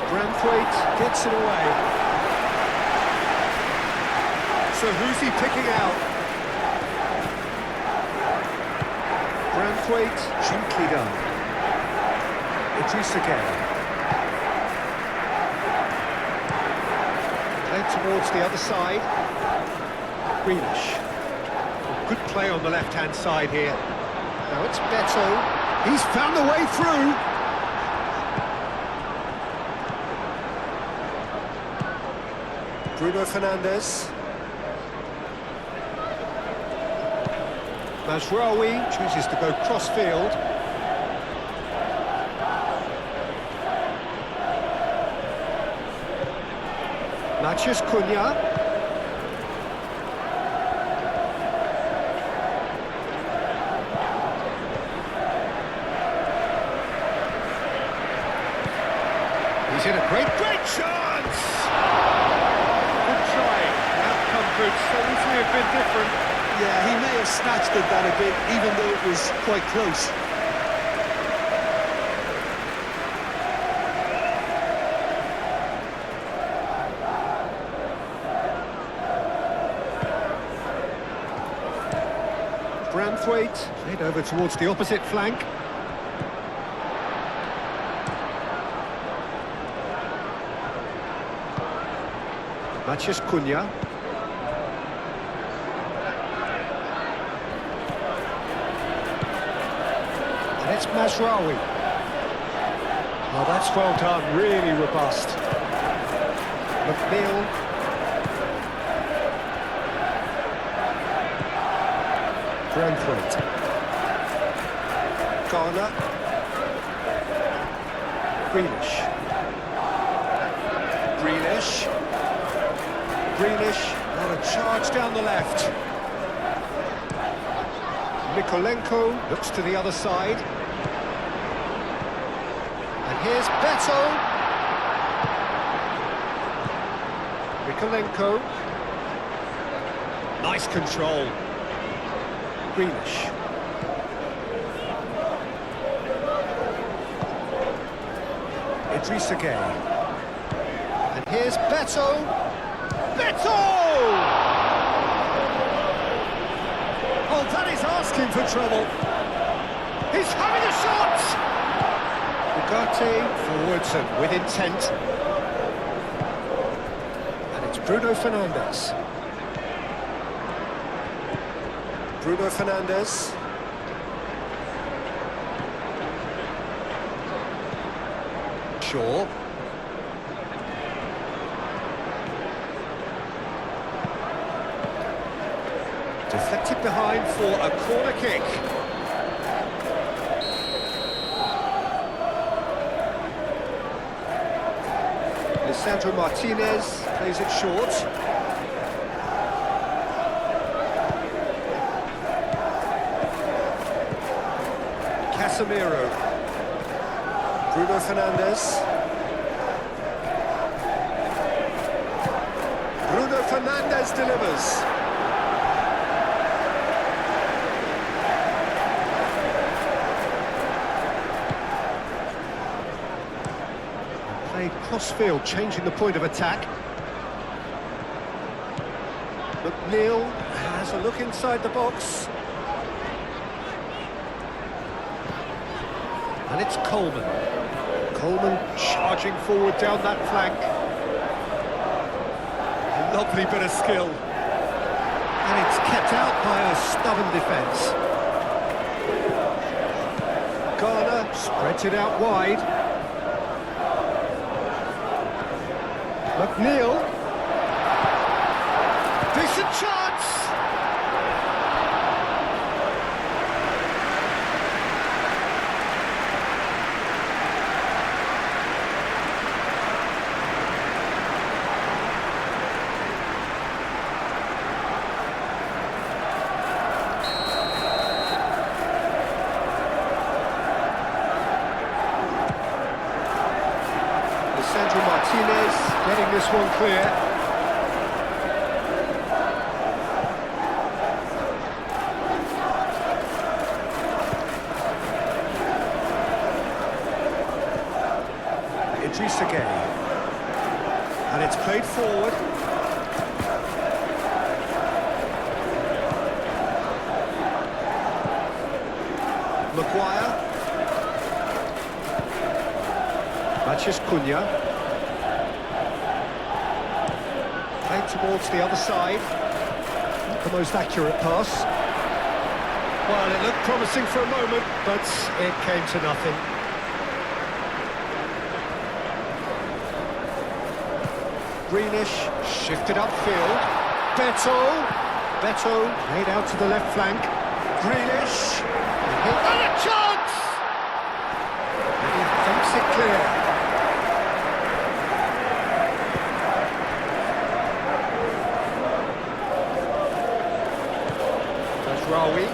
Branthwaite gets it away. So who's he picking out? Branthwaite, gently done. Idrissa Gueye. Led towards the other side. Grealish. Good play on the left-hand side here. Now it's Beto. He's found a way through. Bruno Fernandes. Mazraoui chooses to go cross-field. Matheus Cunha. have been different. Yeah, he may have snatched at that a bit, even though it was quite close. Branthwaite, played over towards the opposite flank. Maciej Cunha. And it's Mazraoui. Oh, that's well done, really robust. McNeil. Branthwaite. Garner. Grealish. Grealish, on a charge down the left. Mikolenko looks to the other side. And here's Beto. Mikolenko. Nice control. Grealish. Idrissa Gueye. And here's Beto. Beto! Oh, that is asking for trouble. He's having a shot! Ugarte forwards and with intent. And it's Bruno Fernandes. Bruno Fernandes. Shaw. Deflected behind for a corner kick. Lisandro Martinez plays it short. Casemiro. Bruno Fernandes. Bruno Fernandes delivers. Played cross-field, changing the point of attack. McNeil has a look inside the box. And it's Coleman. Coleman charging forward down that flank. A lovely bit of skill. And it's kept out by a stubborn defence. Garner spreads it out wide. McNeil. Decent chance! Lisandro Martinez getting this one clear. Idrissa Gueye. And it's played forward. Maguire. Maciej Cunha. Played towards the other side. Not the most accurate pass. Well, it looked promising for a moment, but it came to nothing. Grealish shifted upfield. Beto laid out to the left flank. Grealish. And a chance! And he thinks it clear. Mazraoui.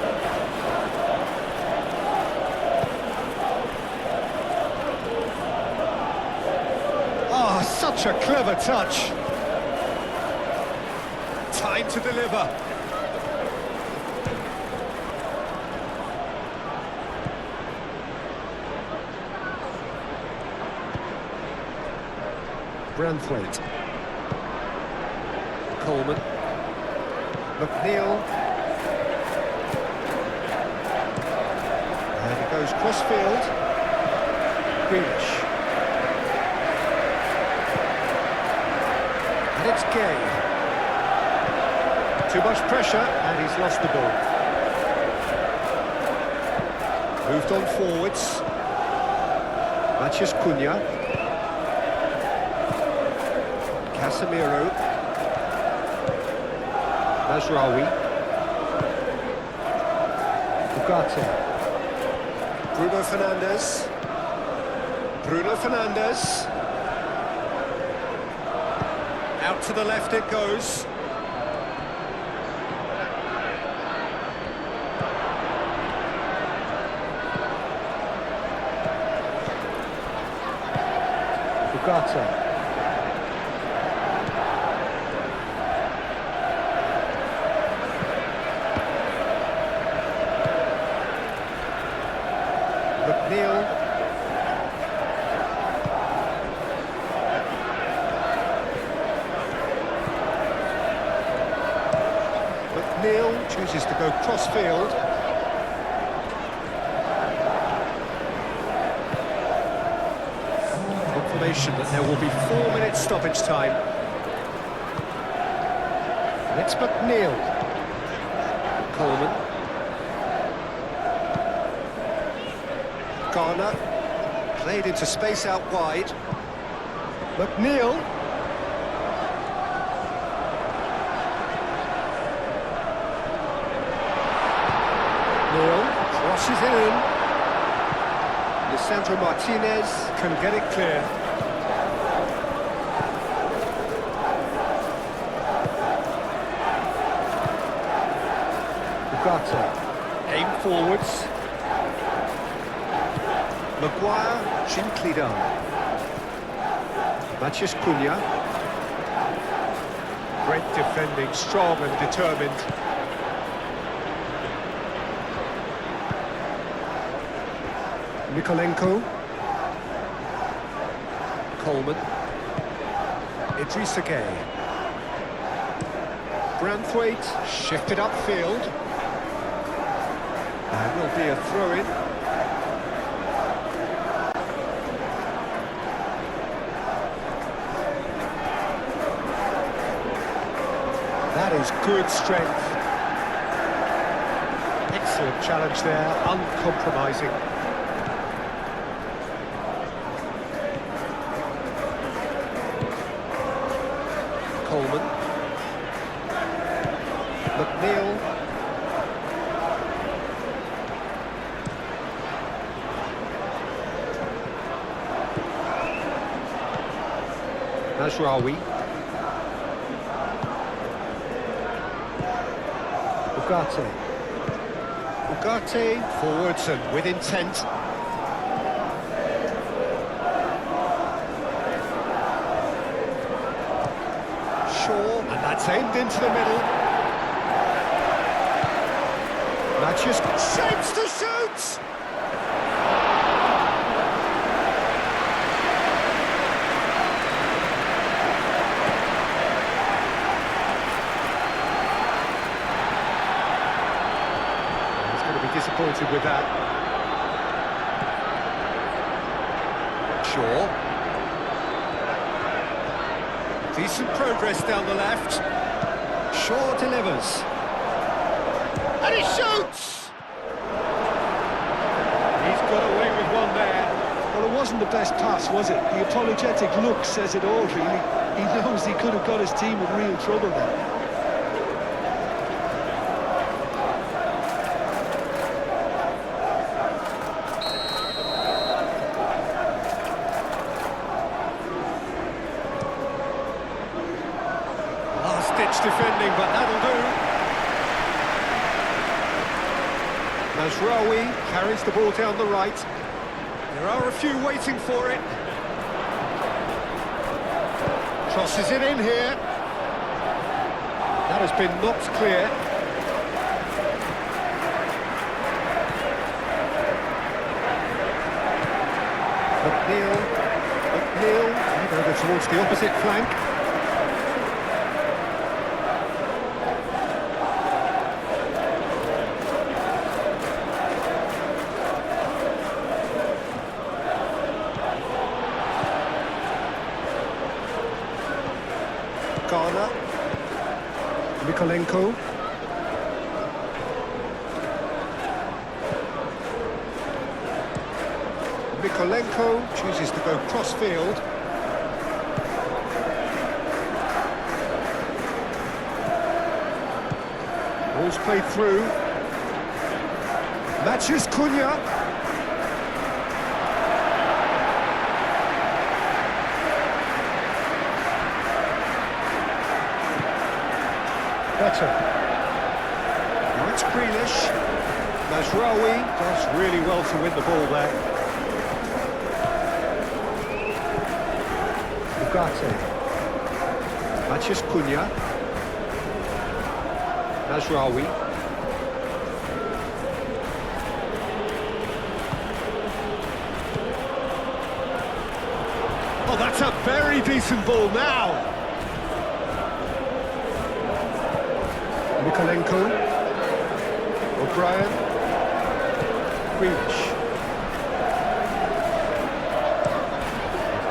Such a clever touch. Time to deliver. Branthwaite. Coleman. McNeil. And he goes cross-field. Grealish. And it's Gay. Too much pressure, and he's lost the ball. Moved on forwards. Matheus Cunha. Casemiro. Mazraoui. Ugarte. Bruno Fernandes. Bruno Fernandes. Out to the left it goes. Ugarte. McNeil. McNeil chooses to go cross-field. Confirmation that there will be 4 minutes stoppage time. And it's McNeil. Coleman. Garner, played into space out wide. McNeil. McNeil crosses it in. Lisandro Martinez can get it clear. Ugarte, aim forwards. Maguire, gently down. Matheus Cunha. Great defending, strong and determined. Mikolenko. Coleman. Idrissa Gueye. Branthwaite, shifted upfield. There will be a throw-in. That is good strength. Excellent challenge there, uncompromising. Coleman. McNeil. Mazraoui. Ugarte. Ugarte forwards and with intent. Shaw, and that's aimed into the middle. Matheus shapes to shoot! Disappointed with that. Shaw. Decent progress down the left. Shaw delivers. And he shoots! He's got away with one there. Well, it wasn't the best pass, was it? The apologetic look says it all, really. He knows he could have got his team in real trouble there. Defending, but that'll do. Mazraoui carries the ball down the right. There are a few waiting for it. Crosses it in here. That has been knocked clear. McNeil Further towards the opposite flank. Garner. Mikolenko. Mikolenko chooses to go cross-field. Ball's played through. Matches Cunha. Better. Now it's Grealish. Mazraoui does really well to win the ball there. Ugarte. Matches Cunha. Mazraoui. Oh, that's a very decent ball now. Mikolenko. O'Brien. Grealish.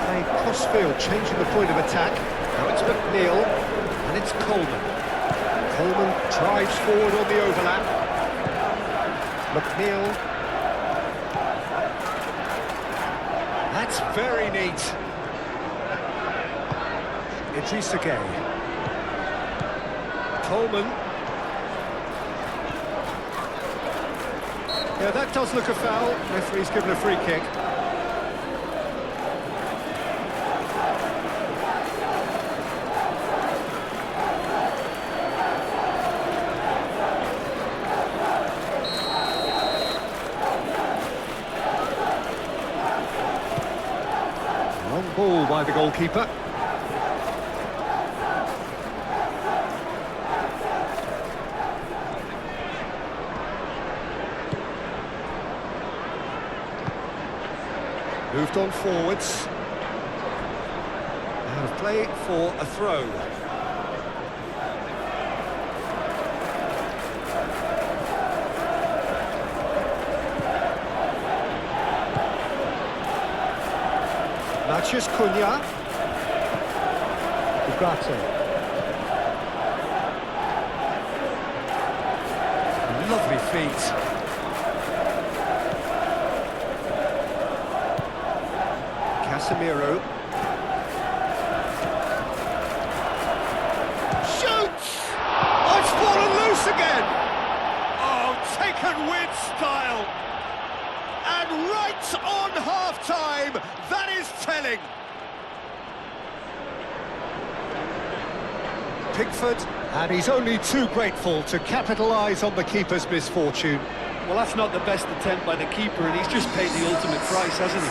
Played cross-field, changing the point of attack. Now it's McNeil, and it's Coleman. Coleman drives forward on the overlap. McNeil. That's very neat. Idrissa Gueye. Coleman. Yeah, that does look a foul. Referee's given a free kick. Long ball by the goalkeeper. Moved on forwards. Out of play for a throw. Matches Cunha. Ugarte. Lovely feet. Casemiro. Shoots! Oh, it's fallen loose again! Oh, taken with style! And right on half-time, that is telling! Pickford, and he's only too grateful to capitalise on the keeper's misfortune. Well, that's not the best attempt by the keeper, and he's just paid the ultimate price, hasn't he?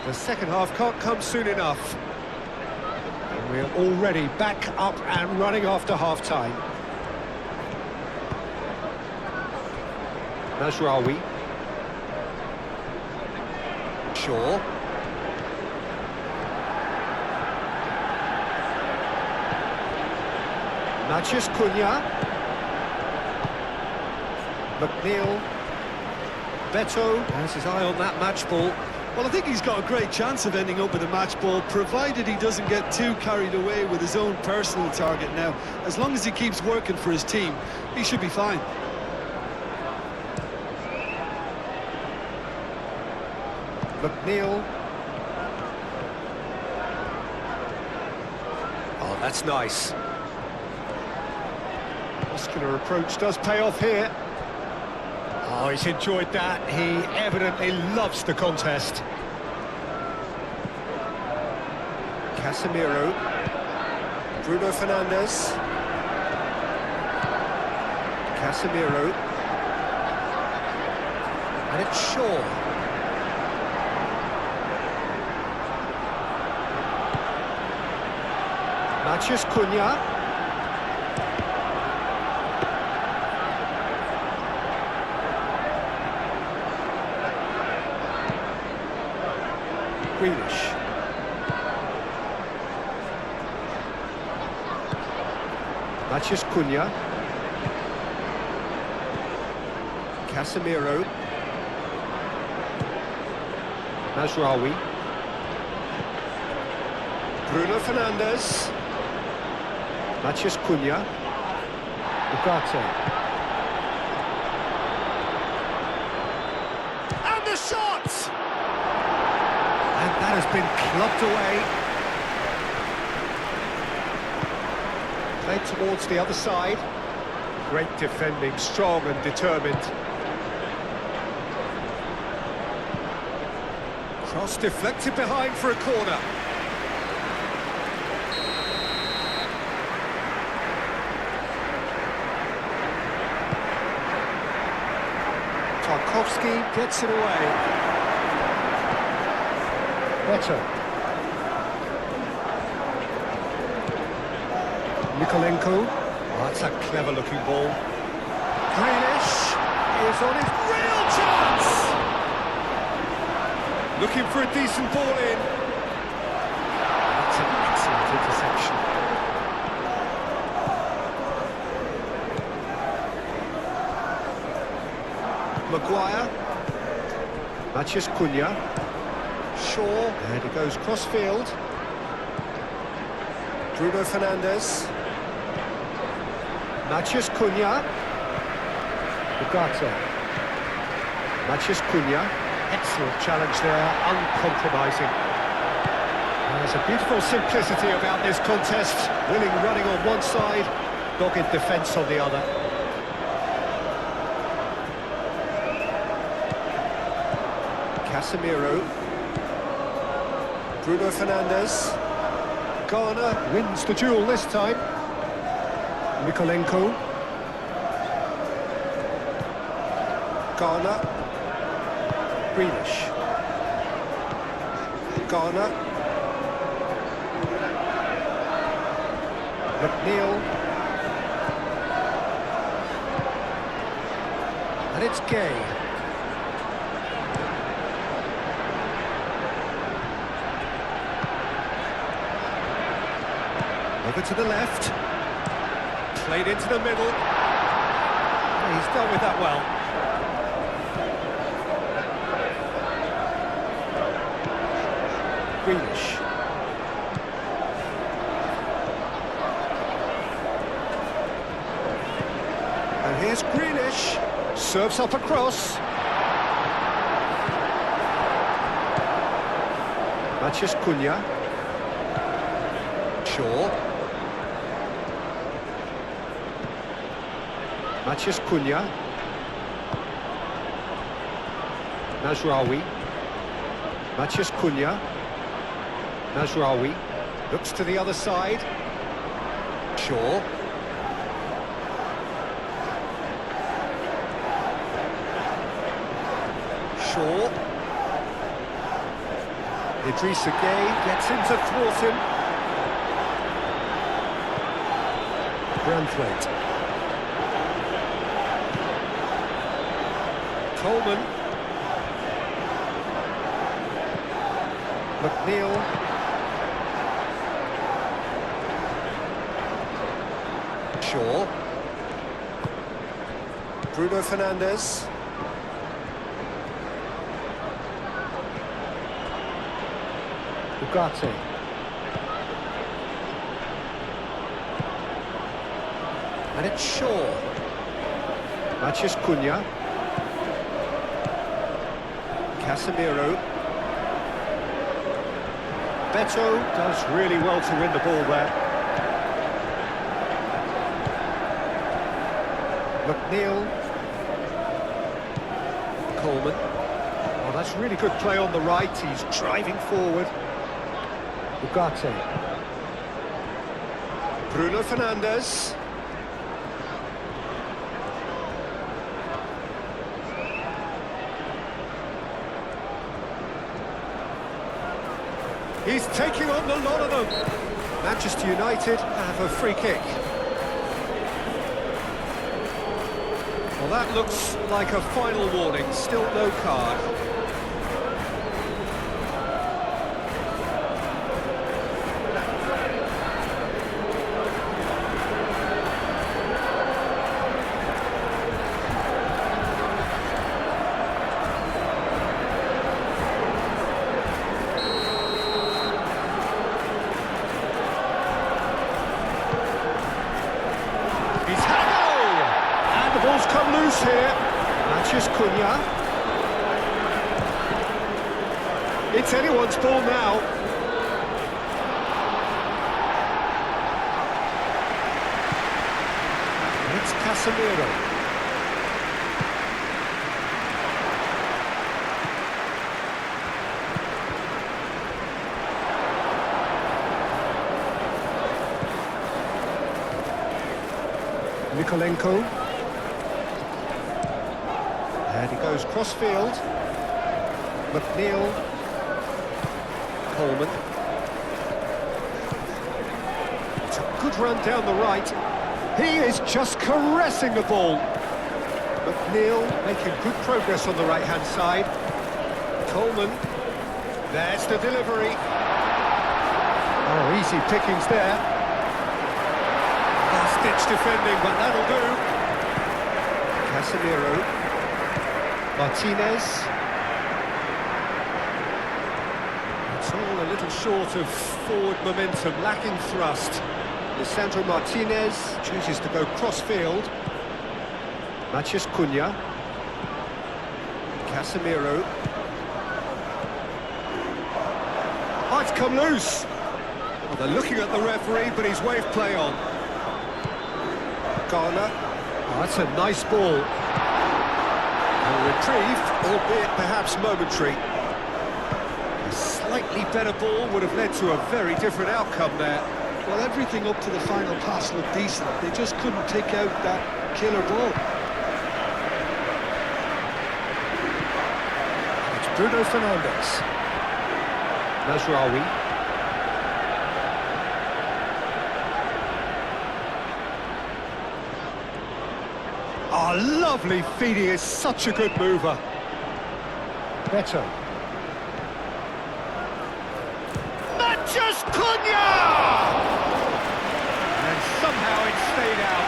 The second half can't come soon enough. And we're already back up and running after half-time. Mazraoui. Shaw. Matches Cunha. McNeil. Beto has his eye on that match ball. Well, I think he's got a great chance of ending up with a match ball, provided he doesn't get too carried away with his own personal target now. As long as he keeps working for his team, he should be fine. McNeil. Oh, that's nice. Muscular approach does pay off here. Oh, he's enjoyed that. He evidently loves the contest. Casemiro. Bruno Fernandes. Casemiro. And it's Shaw. Matheus Cunha. Grealish. Matheus Cunha. Casemiro. Mazraoui. Bruno Fernandes. Matheus Cunha. Ugarte. And the shot! And that has been clubbed away. Played towards the other side. Great defending, strong and determined. Cross deflected behind for a corner. Tarkowski gets it away. Better. Nikolenko. Oh, that's a clever-looking ball. Grealish is on his real chance! Looking for a decent ball in. That's an excellent interception. Maguire. Matheus Cunha. Shaw. And he goes cross-field. Bruno Fernandes. Matheus Cunha. Ugarte. Matheus Cunha. Excellent challenge there, uncompromising. There's a beautiful simplicity about this contest. Willing running on one side, dogged defence on the other. Casemiro. Bruno Fernandes. Garner wins the duel this time. Nikolenko. Garner. Grealish. Garner. McNeil. And it's Gay. Over to the left. Played into the middle. He's dealt with that well. Grealish. And here's Grealish. Serves up across. Matheus Cunha. Shaw. Matheus Cunha. Mazraoui. Matheus Cunha. Mazraoui looks to the other side. Shaw. Shaw. Idrissa Gueye gets in to thwart him. Branthwaite. Coleman. McNeil. Shaw. Bruno Fernandes. Ugarte. And it's Shaw. Matheus Cunha. Casemiro. Beto does really well to win the ball there. McNeil. Coleman. Oh, that's really good play on the right. He's driving forward. Ugarte. Bruno Fernandes. He's taking on the lot of them. Manchester United have a free kick. Well, that looks like a final warning. Still no card. And the ball's come loose here. Matches Cunha. It's anyone's ball now. It's Casemiro. Nikolenko. And he goes cross-field. McNeil. Coleman. It's a good run down the right. He is just caressing the ball. McNeil making good progress on the right-hand side. Coleman. There's the delivery. Oh, easy pickings there. Last-ditch defending, but that'll do. Casemiro. Martinez. It's all a little short of forward momentum, lacking thrust. Lisandro Martinez chooses to go cross-field. Matches Cunha. Casemiro. Oh, it's come loose. Well, they're looking at the referee, but he's waved play on. Garner. Oh, that's a nice ball. A reprieve, albeit perhaps momentary. A slightly better ball would have led to a very different outcome there. Well, everything up to the final pass looked decent. They just couldn't take out that killer ball. It's Bruno Fernandes. Mazraoui. Oh, lovely feed. He is such a good mover. Beto. Matches Cunha! And somehow it stayed out.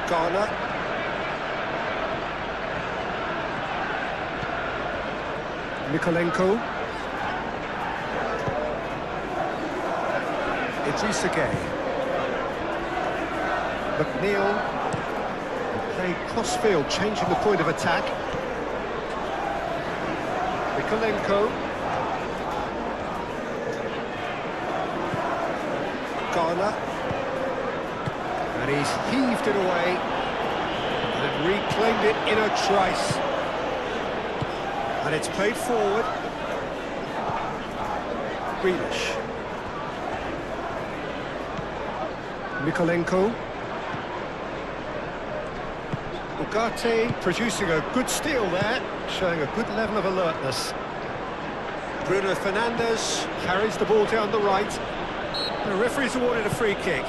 Garner. Nikolenko. Idrissa Gueye. McNeil. Play cross-field, changing the point of attack. Nikolenko. Garner. And he's heaved it away and reclaimed it in a trice. And it's played forward. Grealish. Nikolenko. Ugarte producing a good steal there, showing a good level of alertness. Bruno Fernandes carries the ball down the right. The referee's awarded a free kick.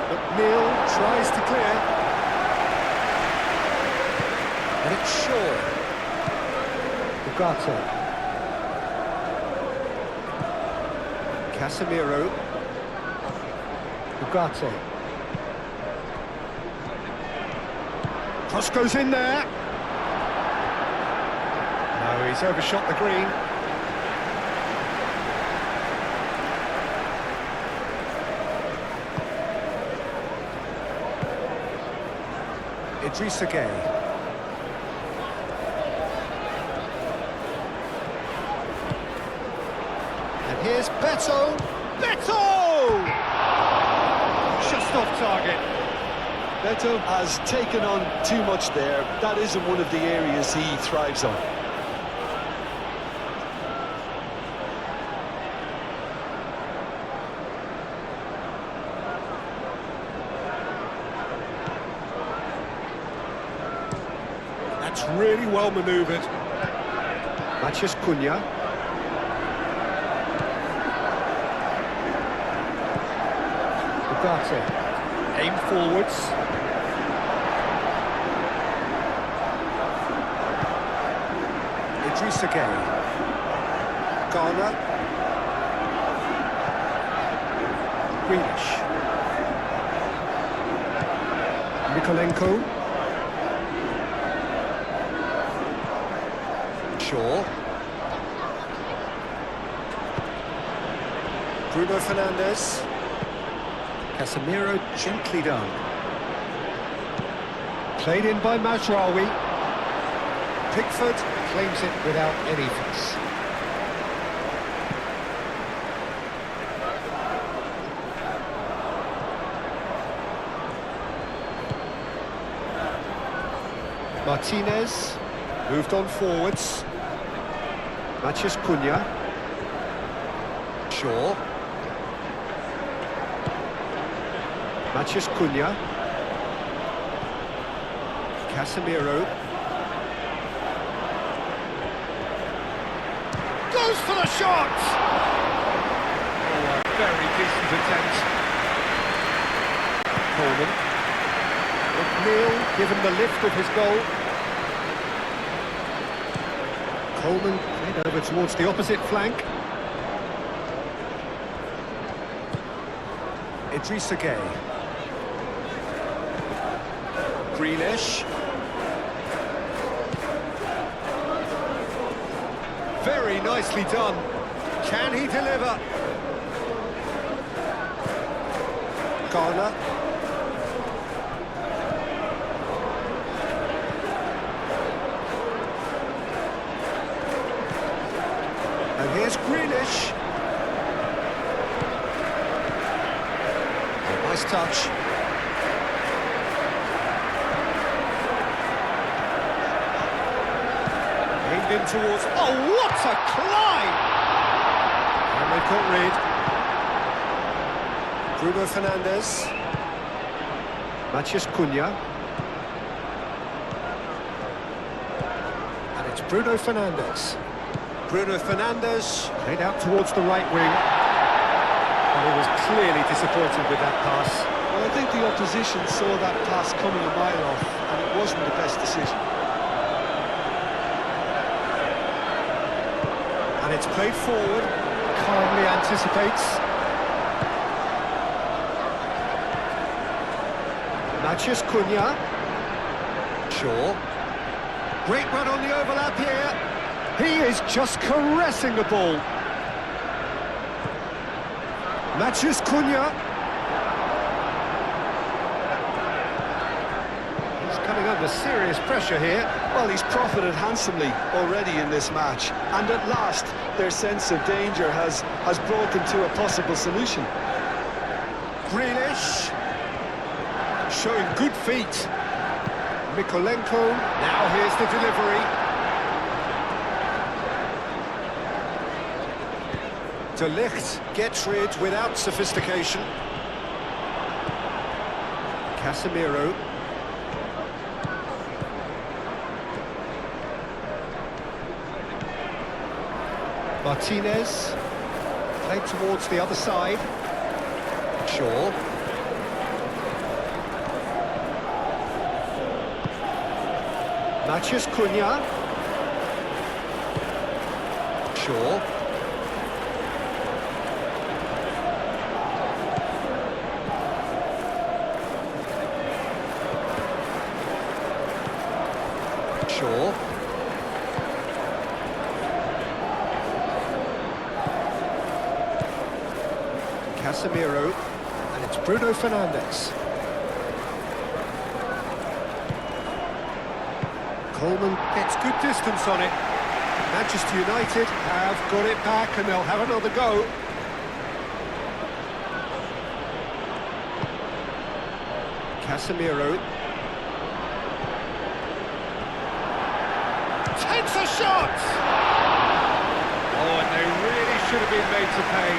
McNeil tries to clear. And it's Shaw. Ugarte. Casemiro. Ugarte. Cross goes in there. No, he's overshot the green. Idrissa Gueye. And here's Beto! Beto! Just off target. Beto has taken on too much there. That isn't one of the areas he thrives on. That's really well manoeuvred. Matheus Cunha. Ugarte. Aim forwards. Idrissa Gueye. Garner. Grealish. Mikolenko. Shaw. Bruno Fernandes. Casemiro, gently done. Played in by Mazraoui. Pickford claims it without any fuss. Martinez moved on forwards. Matheus Cunha. Shaw. Matheus Cunha. Casemiro. Goes for the shot! Oh, a very decent attempt. Coleman. McNeil given the lift of his goal. Coleman played over towards the opposite flank. Idrissa Gueye. Grealish. Very nicely done. Can he deliver? Garner. And here's Grealish. Nice touch. Aimed in towards... Oh, what a climb! And they can't read. Bruno Fernandes. Matheus Cunha. And it's Bruno Fernandes. Bruno Fernandes played out towards the right wing. And he was clearly disappointed with that pass. Well, I think the opposition saw that pass coming a mile off, and it wasn't the best decision. And it's played forward, calmly anticipates. Matheus Cunha. Shaw. Great run on the overlap here. He is just caressing the ball. Matheus Cunha. He's coming under serious pressure here. Well, he's profited handsomely already in this match, and at last their sense of danger has broken to a possible solution. Grealish showing good feet. Mikolenko, now here's the delivery. De Ligt gets rid without sophistication. Casemiro. Martinez. Played towards the other side. Shaw. Matheus Cunha. Shaw. Shaw. Casemiro, and it's Bruno Fernandes. Coleman gets good distance on it. Manchester United have got it back and they'll have another go. Casemiro. Takes a shot! Oh, and they really should have been made to pay.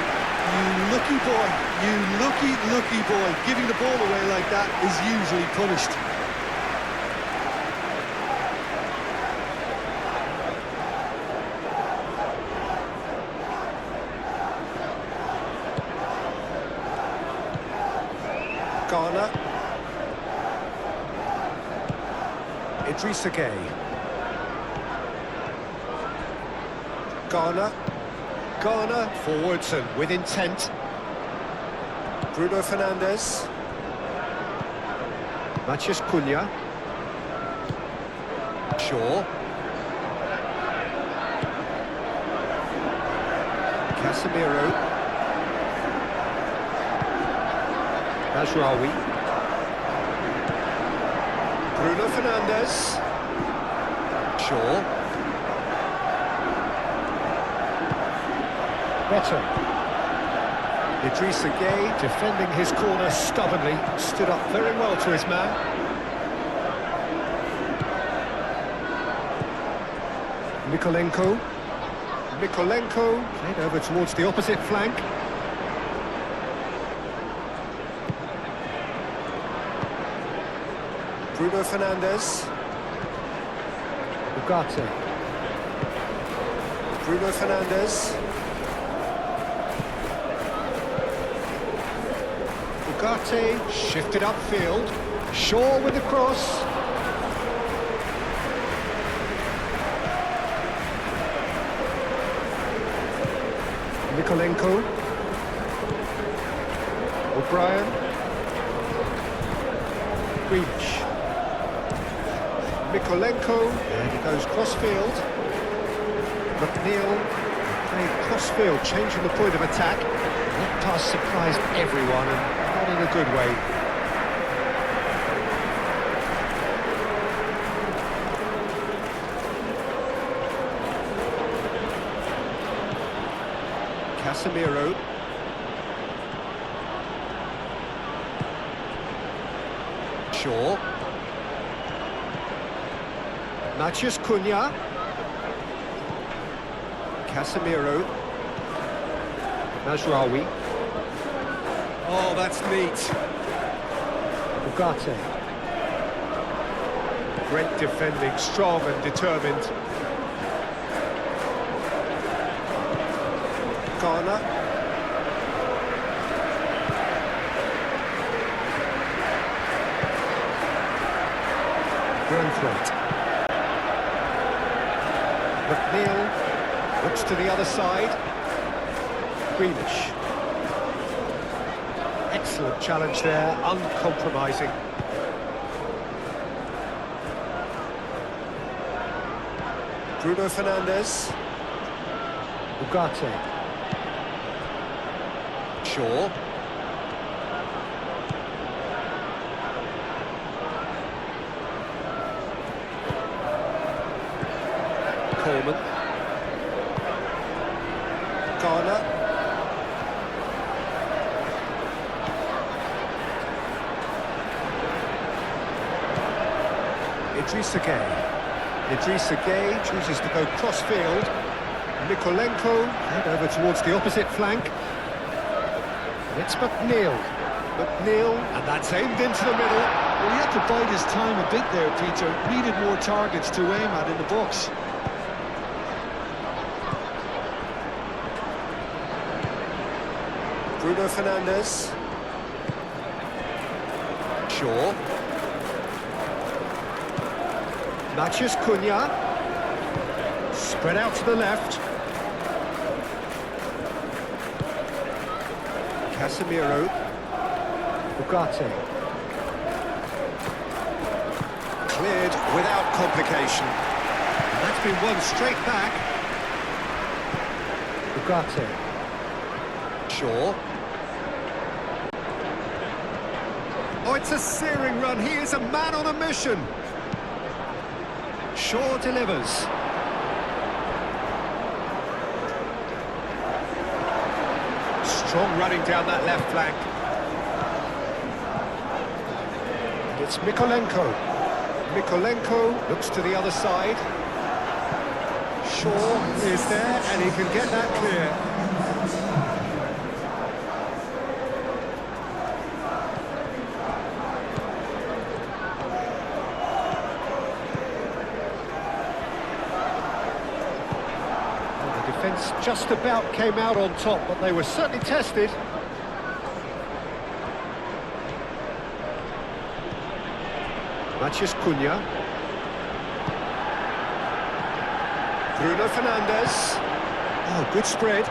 You lucky boy, you lucky boy. Giving the ball away like that is usually punished. Ghana. Idrissa Gueye. Ghana forwards and with intent. Bruno Fernandes. Matheus Cunha. Shaw. Casemiro. Mazraoui. Bruno Fernandes. Shaw. Better. Idrissa Gueye defending his corner stubbornly, stood up very well to his man. Mikolenko played over towards the opposite flank. Bruno Fernandes. Ugarte. Bruno Fernandes. Ugarte shifted upfield. Shaw with the cross. Mikolenko. O'Brien. Grealish. Mikolenko, and he goes cross-field. McNeil playing cross-field, changing the point of attack. That pass surprised everyone, and not in a good way. Casemiro. Shaw. Matheus Cunha. Casemiro. Mazraoui. Oh, that's neat. Ugarte. Great defending, strong and determined. Ghana. Frenetic. McNeil looks to the other side. Grealish. Excellent challenge there, uncompromising. Bruno Fernandes. Ugarte. Shaw. Coleman. Ghana. Idrissa Gueye chooses to go cross-field. Mikolenko head over towards the opposite flank. It's McNeil, and that's aimed into the middle. Well, he had to bide his time a bit there, Peter. Needed more targets to aim at in the box. Bruno Fernandes. Shaw. Matheus Cunha. Spread out to the left. Casemiro. Ugarte. Cleared without complication. And that's been won straight back. Ugarte. Shaw. it's a searing run. He is a man on a mission. Shaw delivers. Strong running down that left flank. And it's Mykolenko. Mykolenko looks to the other side. Shaw is there, and he can get that clear. Defence just about came out on top, but they were certainly tested. Matheus Cunha. Bruno Fernandes. Oh, good spread.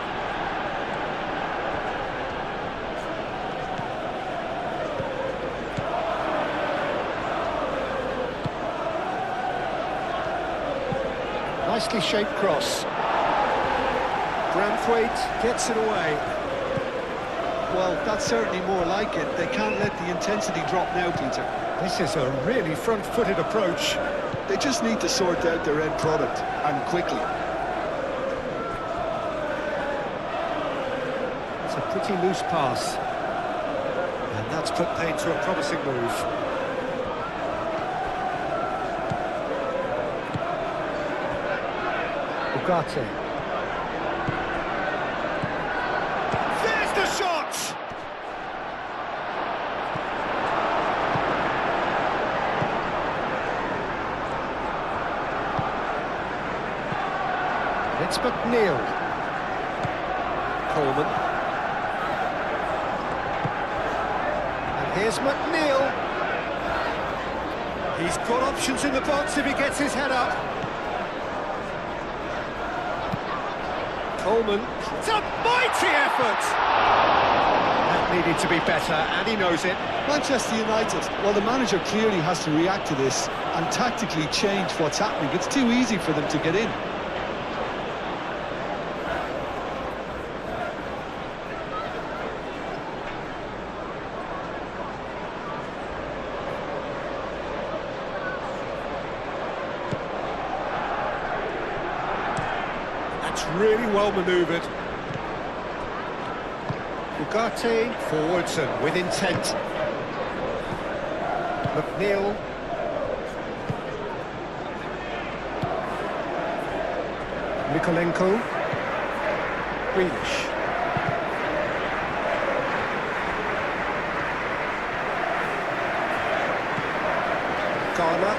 Nicely shaped cross. Branthwaite gets it away. Well, that's certainly more like it. They can't let the intensity drop now, Peter. This is a really front-footed approach. They just need to sort out their end product, and quickly. It's a pretty loose pass. And that's put paid to a promising move. Ugarte. It's McNeil. Coleman. And here's McNeil. He's got options in the box if he gets his head up. Coleman. It's a mighty effort! That needed to be better, and he knows it. Manchester United, well, the manager clearly has to react to this and tactically change what's happening. It's too easy for them to get in. Really well manoeuvred. Ugarte forwards and with intent. McNeil. Mykolenko. Grealish. Garner.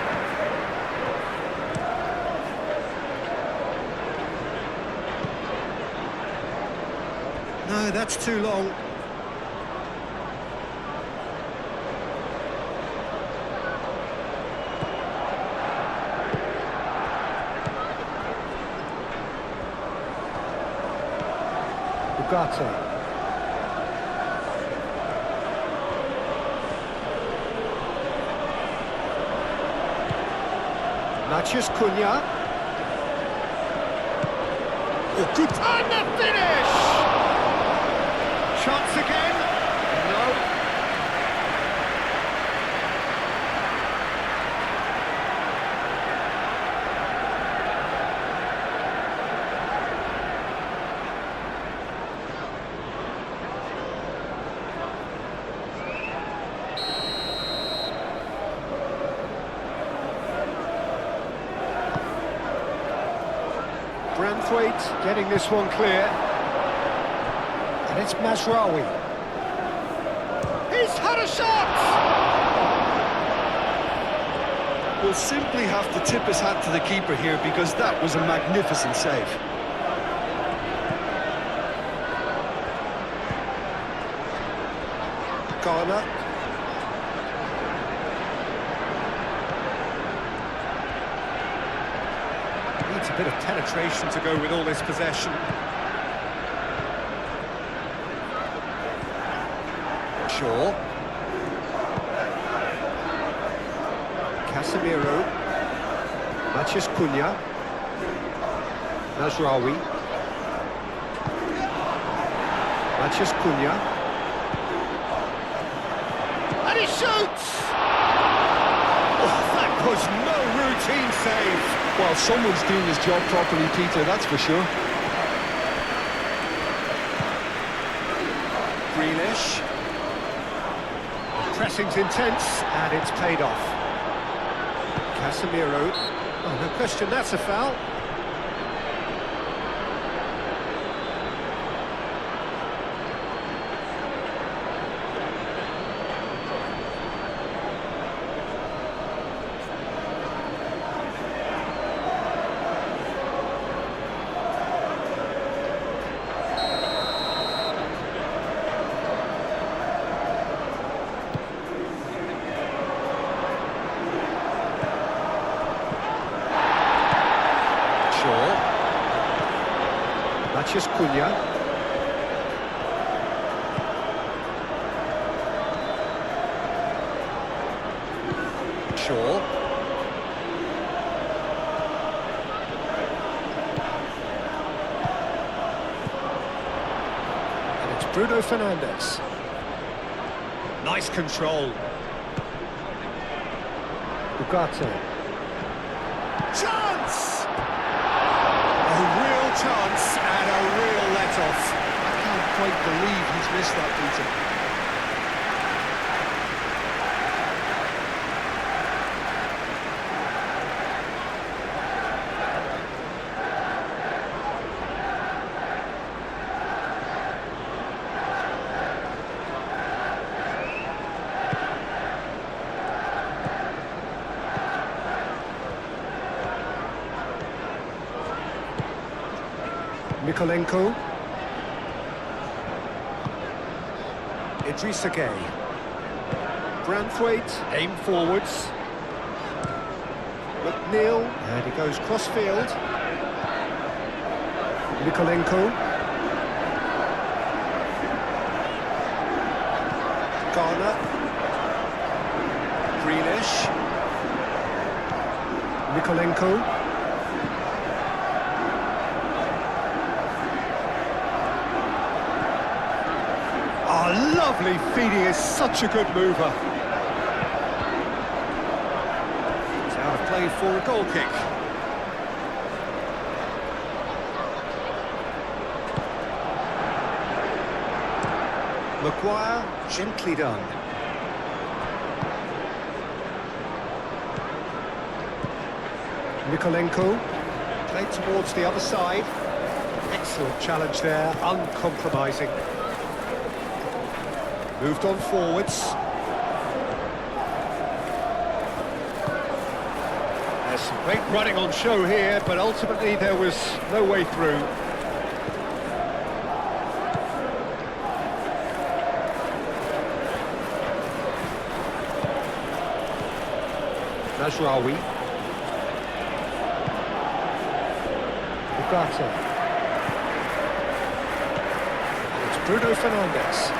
No, that's too long. Ugarte. Matheus Cunha. Oh, good. And the finish! Chance again? No. Branthwaite getting this one clear. And it's Mazraoui. He's had a shot! We'll simply have to tip his hat to the keeper here because that was a magnificent save. Garner. Needs a bit of penetration to go with all this possession. Shaw. Casemiro. Matheus Cunha. Mazraoui. Matheus Cunha. And he shoots! was no routine save. Well, someone's doing his job properly, Peter, that's for sure. Grealish. Pressing's intense, and it's paid off. Casemiro. Oh, no question, that's a foul. Just Cunha. Shaw. And it's Bruno Fernandes. Nice control. Ugarte. Chance! A real chance and a real let-off. I can't quite believe he's missed that, Peter. Mikolenko. Idrissa Gueye. Branthwaite, aim forwards. McNeil, and he goes cross-field. Mikolenko. Garner. Grealish. Mikolenko. Oh, lovely feeding, is such a good mover. It's out of play for a goal kick. Maguire, gently done. Mikolenko, played towards the other side. Excellent challenge there, uncompromising. Moved on forwards. There's some great running on show here, but ultimately there was no way through. Najraoui. Ugarte. It's Bruno Fernandes.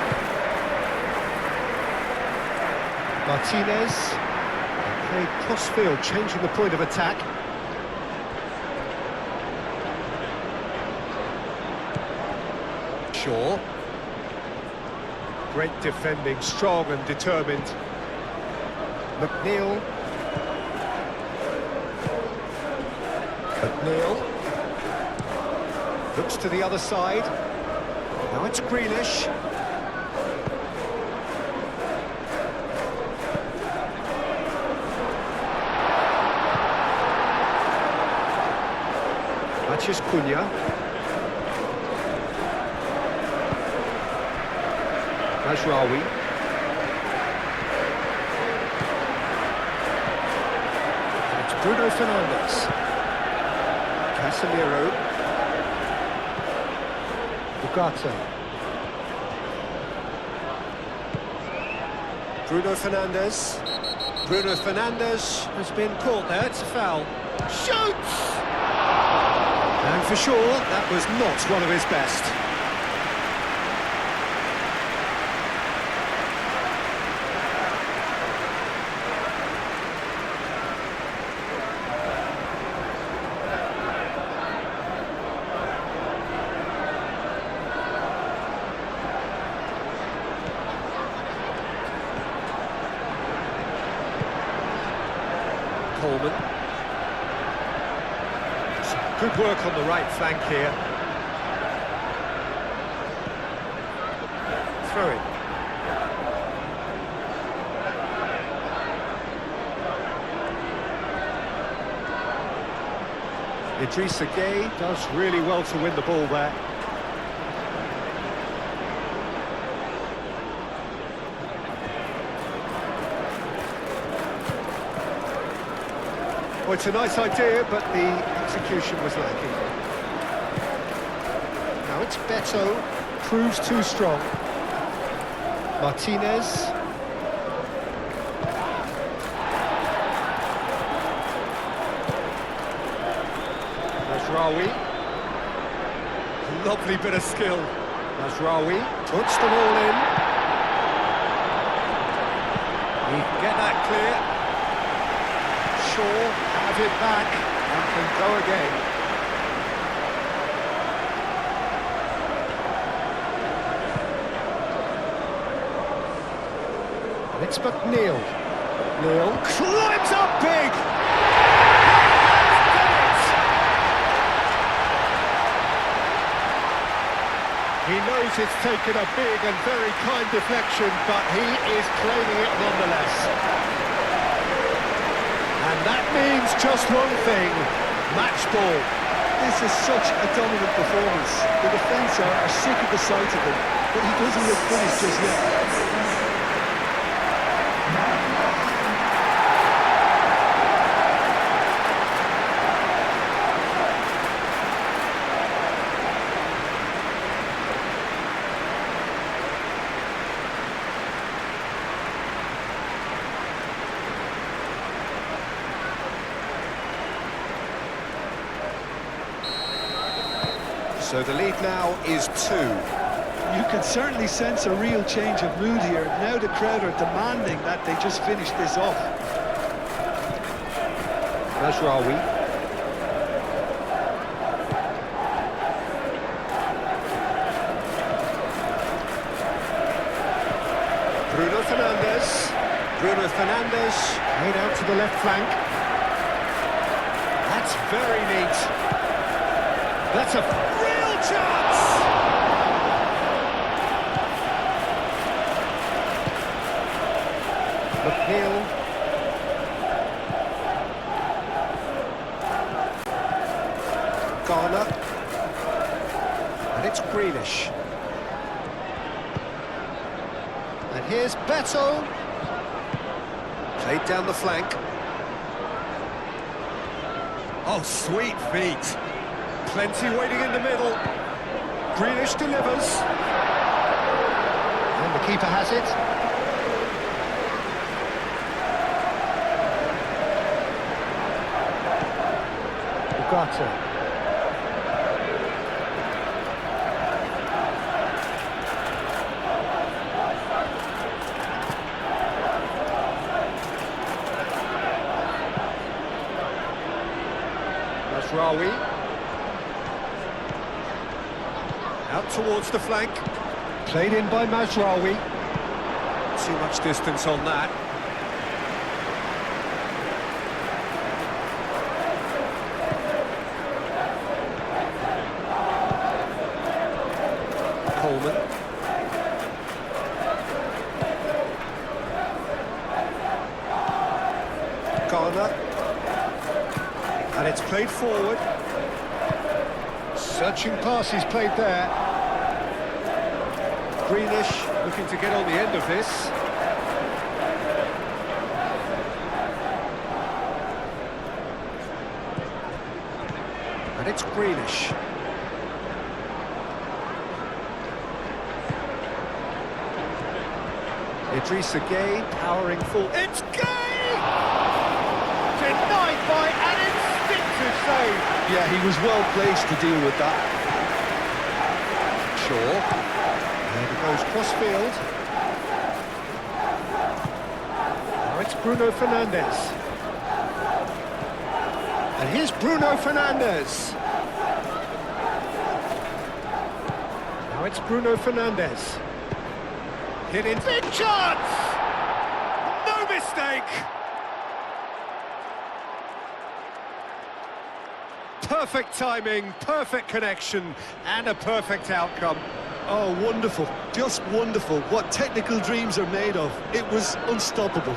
Martinez, played cross-field, changing the point of attack. Shaw. Great defending, strong and determined. McNeil. McNeil. Looks to the other side. Now it's Grealish. Just Cunha. Najraoui. And it's Bruno Fernandes. Casemiro. Ugarte. Bruno Fernandes. Bruno Fernandes has been caught there, it's a foul. Shoots! And for sure, that was not one of his best. Coleman. Good work on the right flank here. Throw it. Idrissa Gueye does really well to win the ball there. Well, it's a nice idea, but the execution was lacking. Now it's Beto, proves too strong. Martinez. Raoui. Lovely bit of skill. Raoui puts them all in. He can get that clear. Shaw has it back and can go again. And it's McNeil. McNeil climbs up big! He knows it's taken a big and very kind deflection, but he is claiming it nonetheless. And that means just one thing, match ball. This is such a dominant performance. The defence are sick of the sight of him, but he doesn't look finished just yet. So the lead now is 2. You can certainly sense a real change of mood here. Now the crowd are demanding that they just finish this off. Raoui. Bruno Fernandes. Bruno Fernandes made out to the left flank. That's very neat. That's a real chance! McNeil. Garner. And it's Grealish. And here's Beto. Played down the flank. Oh, sweet feet. Plenty waiting in the middle. Grealish delivers. And the keeper has it. Ugarte. That's Raoui. Out towards the flank. Played in by Mazraoui. Too much distance on that. Coleman. Garner. And it's played forward. Searching pass he's played there. Grealish looking to get on the end of this. And it's Grealish. Idrissa Gueye powering full. It's Gueye! Denied by an instinctive save. Yeah, he was well placed to deal with that. Shaw. And it goes cross-field. Now it's Bruno Fernandes. And here's Bruno Fernandes. Now it's Bruno Fernandes. Hit in. Big chance! No mistake! Perfect timing, perfect connection, and a perfect outcome. Oh, wonderful, just wonderful. What technical dreams are made of. It was unstoppable.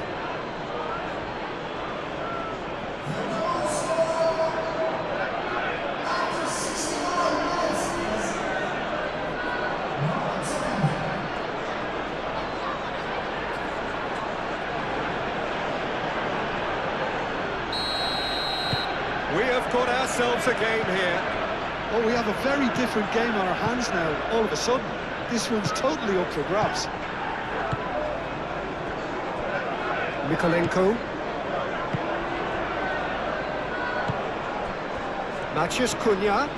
We have got ourselves a game here. Oh, we have a very different game on our hands now, all of a sudden. This one's totally up for grabs. Mikolenko. Maciej Cunha.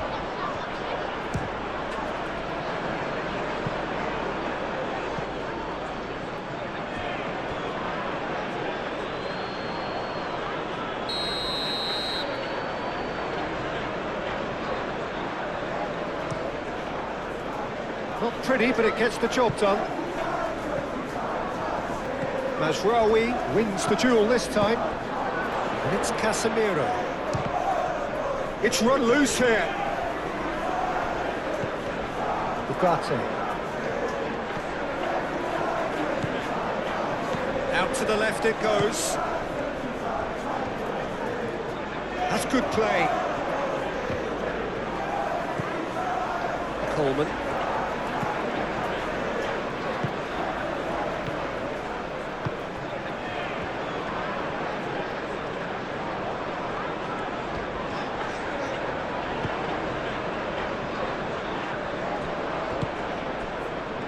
Not pretty, but it gets the job done. Mazraoui wins the duel this time. And it's Casemiro. It's run loose here. Ugarte. Out to the left it goes. That's good play. Coleman.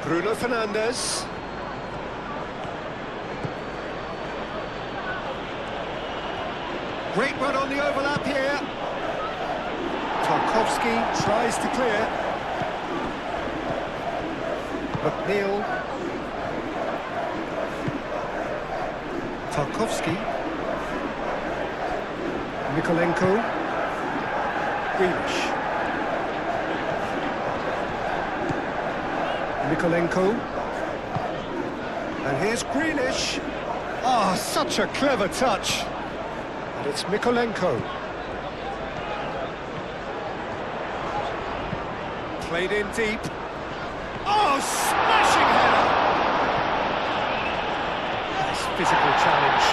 Bruno Fernandes. Great run on the overlap here. Tarkowski tries to clear. McNeil. Tarkowski. Mikolenko. Grealish. Mikolenko. And here's Grealish. Ah, such a clever touch. And it's Mikolenko. Played in deep. Oh, smashing header! Nice physical challenge.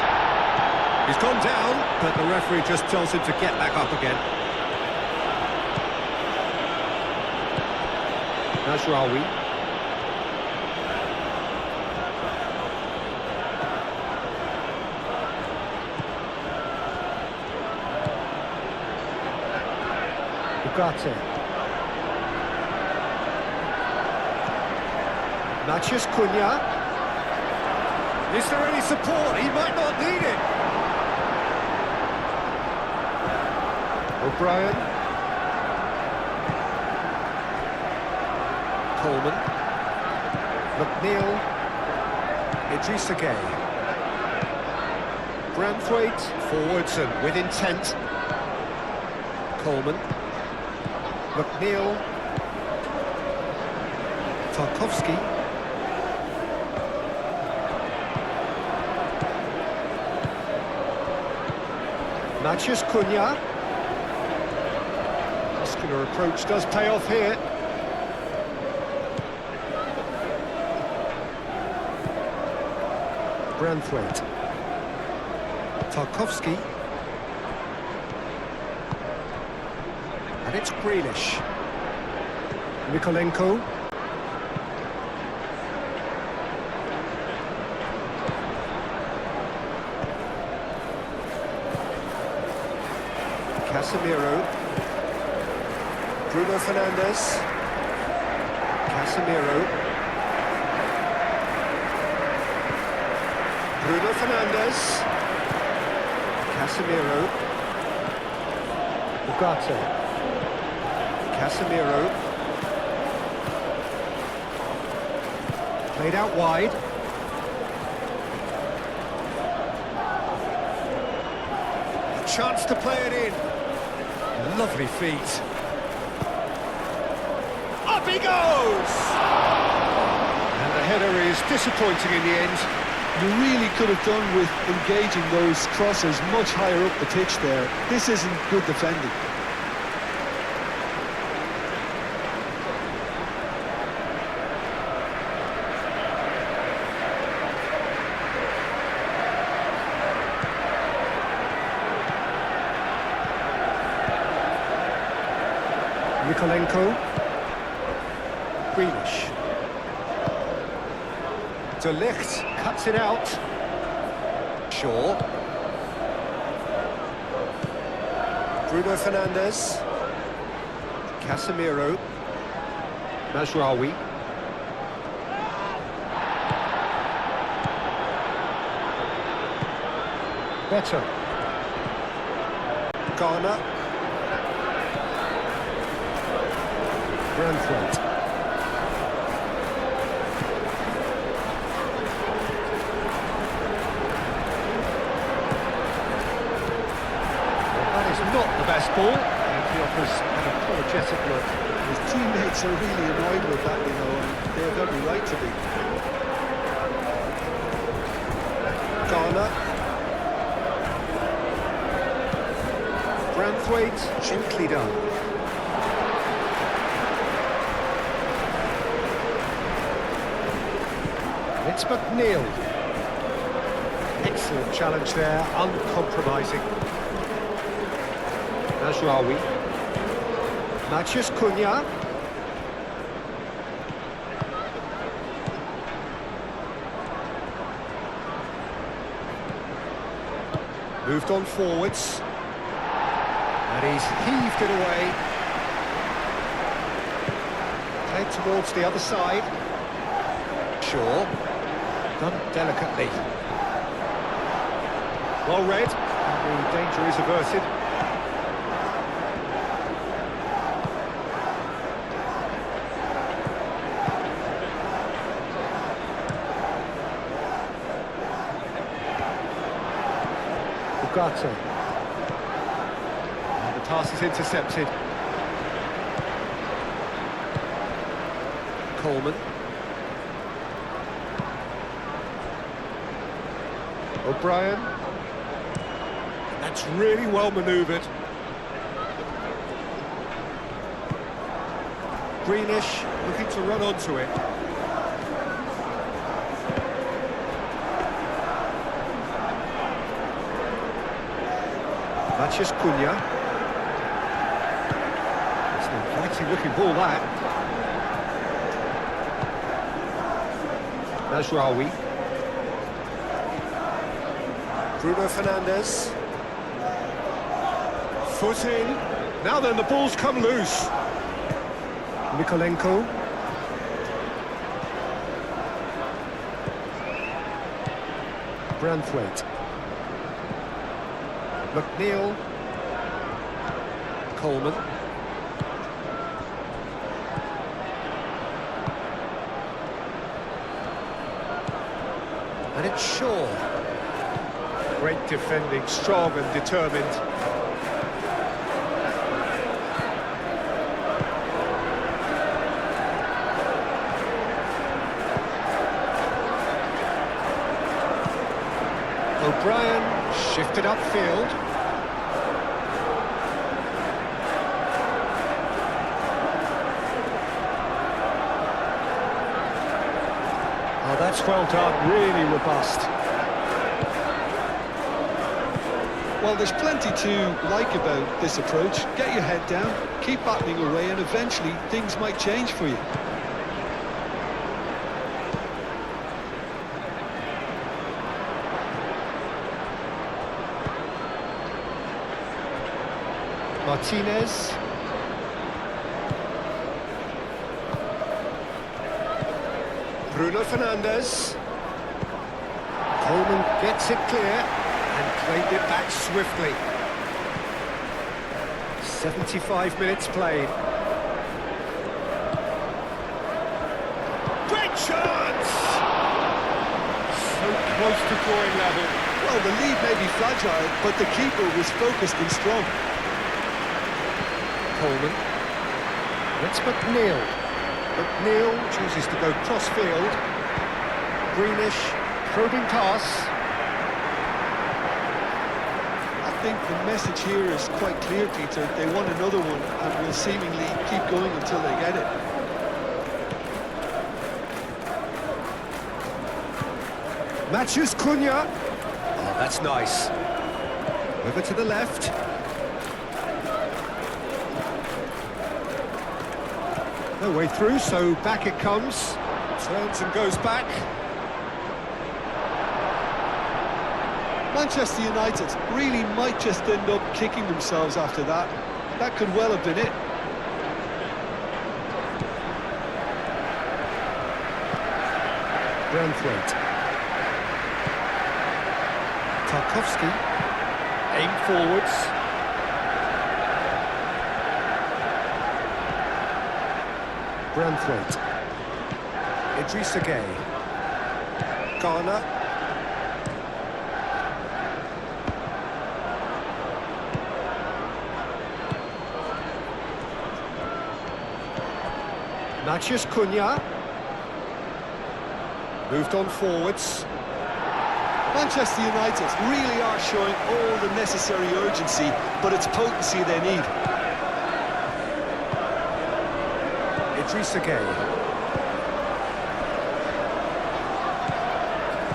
He's gone down, but the referee just tells him to get back up again. Mazraoui. Ugarte. Maciej Cunha. Is there any support? He might not need it. O'Brien. Coleman. McNeil. Idrissa Gueye. Branthwaite. Forwards and with intent. Coleman. McNeil. Tarkowski. Maciej Cunha. Muscular approach does pay off here. Branthwaite. Tarkowski. And it's Grealish. Mikolenko. Casemiro. Bruno Fernandes. Casemiro. Bruno Fernandes. Casemiro. Ugarte. Casemiro. Played out wide. A chance to play it in. Lovely feet. Up he goes! And the header is disappointing in the end. You really could have done with engaging those crossers much higher up the pitch there. This isn't good defending. Mikolenko. Greenish. De Ligt cuts it out. Shaw. Bruno Fernandes. Casemiro. Mazraoui. Better. Garner. Brandthwaite. That is not the best ball, and he offers an apologetic look. His teammates are really annoyed with that, you know, and they have every right to be. Garner. Brandthwaite, gently done. It's McNeil. Excellent challenge there, uncompromising. Mazraoui. Matheus Cunha. Moved on forwards. And he's heaved it away. Played towards the other side. Shaw. Done delicately. Well read. And the danger is averted. Ugarte. And the pass is intercepted. Coleman. O'Brien. That's really well manoeuvred. Greenish looking to run onto it. Matheus Cunha. It's an inviting looking ball, that. Mazraoui. Bruno Fernandes. Foot in. Now then, the ball's come loose. Mikolenko. Brandthwaite. McNeil. Coleman. And it's Shaw. Great defending, strong and determined. O'Brien shifted upfield. Oh, that's well done, really robust. Well, there's plenty to like about this approach. Get your head down, keep battling away, and eventually things might change for you. Martinez. Bruno Fernandes. Coleman gets it clear and played it back swiftly. 75 minutes played. Great chance! So close to drawing level. Well, the lead may be fragile, but the keeper was focused and strong. Coleman. It's McNeil. McNeil chooses to go cross-field. Greenish, probing pass. I think the message here is quite clear, Peter. They want another one and will seemingly keep going until they get it. Matheus Cunha. Oh, that's nice. Over to the left. No way through, so back it comes. Turns and goes back. Manchester United really might just end up kicking themselves after that. That could well have been it. Branthwaite. Tarkowski. Aim forwards. Branthwaite. Idrissa Gueye. Garner. Matheus Cunha. Moved on forwards. Manchester United really are showing all the necessary urgency, but it's potency they need. Idrissa Gueye.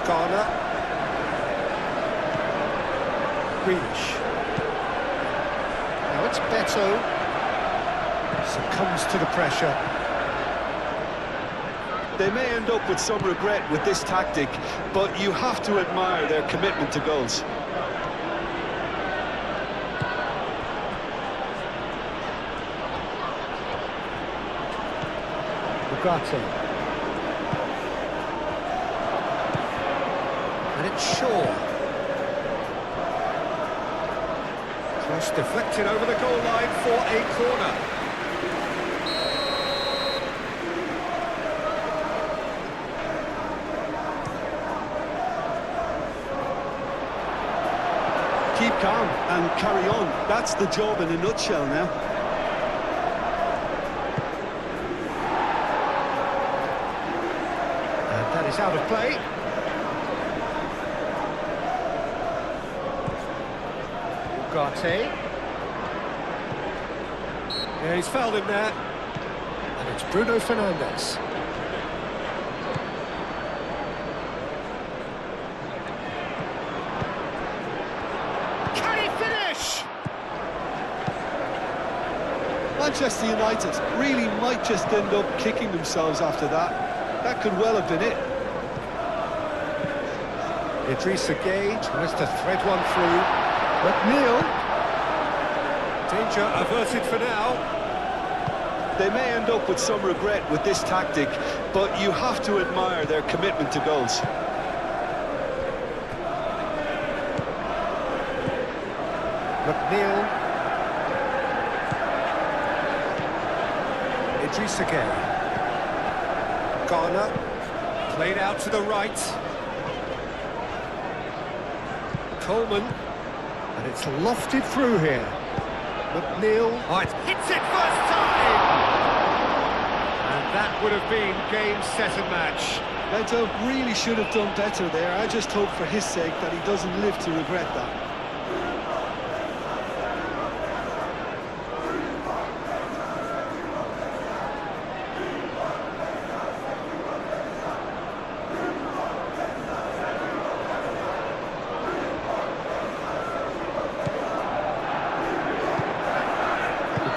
Garner. Grealish. Now it's Beto. Succumbs to the pressure. They may end up with some regret with this tactic, but you have to admire their commitment to goals. Ugarte. And it's Shaw. Cross deflected over the goal line for a corner. Keep calm and carry on. That's the job in a nutshell now. And that is out of play. Ugarte. Yeah, he's fouled him there. And it's Bruno Fernandes. Manchester United really might just end up kicking themselves after that. That could well have been it. Idrissa Gueye tries to thread one through. McNeil. Danger averted for now. They may end up with some regret with this tactic, but you have to admire their commitment to goals. McNeil. Idrissa Gueye. Garner. Played out to the right. Coleman. And it's lofted through here. McNeil. Oh, it hits it first time! And that would have been game, set and match. Beto really should have done better there. I just hope for his sake that he doesn't live to regret that.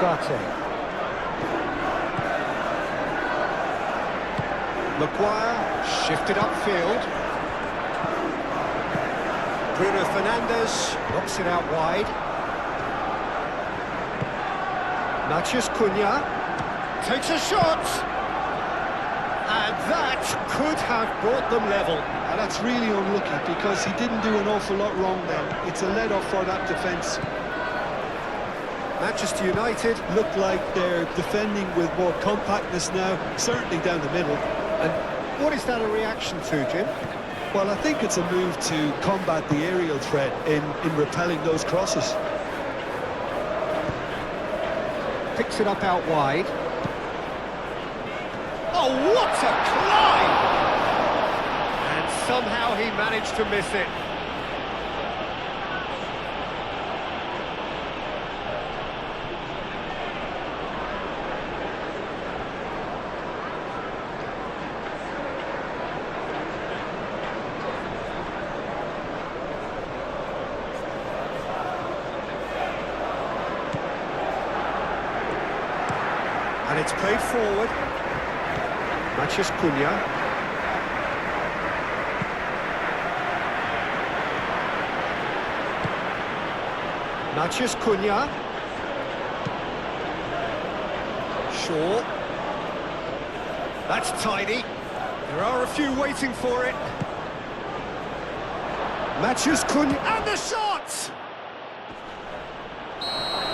Ugarte. Maguire shifted upfield. Bruno Fernandes knocks it out wide. Matheus Cunha takes a shot. And that could have brought them level. And that's really unlucky because he didn't do an awful lot wrong then. It's a let-off for that defence. Manchester United look like they're defending with more compactness now, certainly down the middle. And what is that a reaction to, Jim? Well, I think it's a move to combat the aerial threat in repelling those crosses. Picks it up out wide. Oh, what a climb! And somehow he managed to miss it. And it's played forward. Matheus Cunha. Matheus Cunha. Shaw. That's tidy. There are a few waiting for it. Matheus Cunha. And the shot!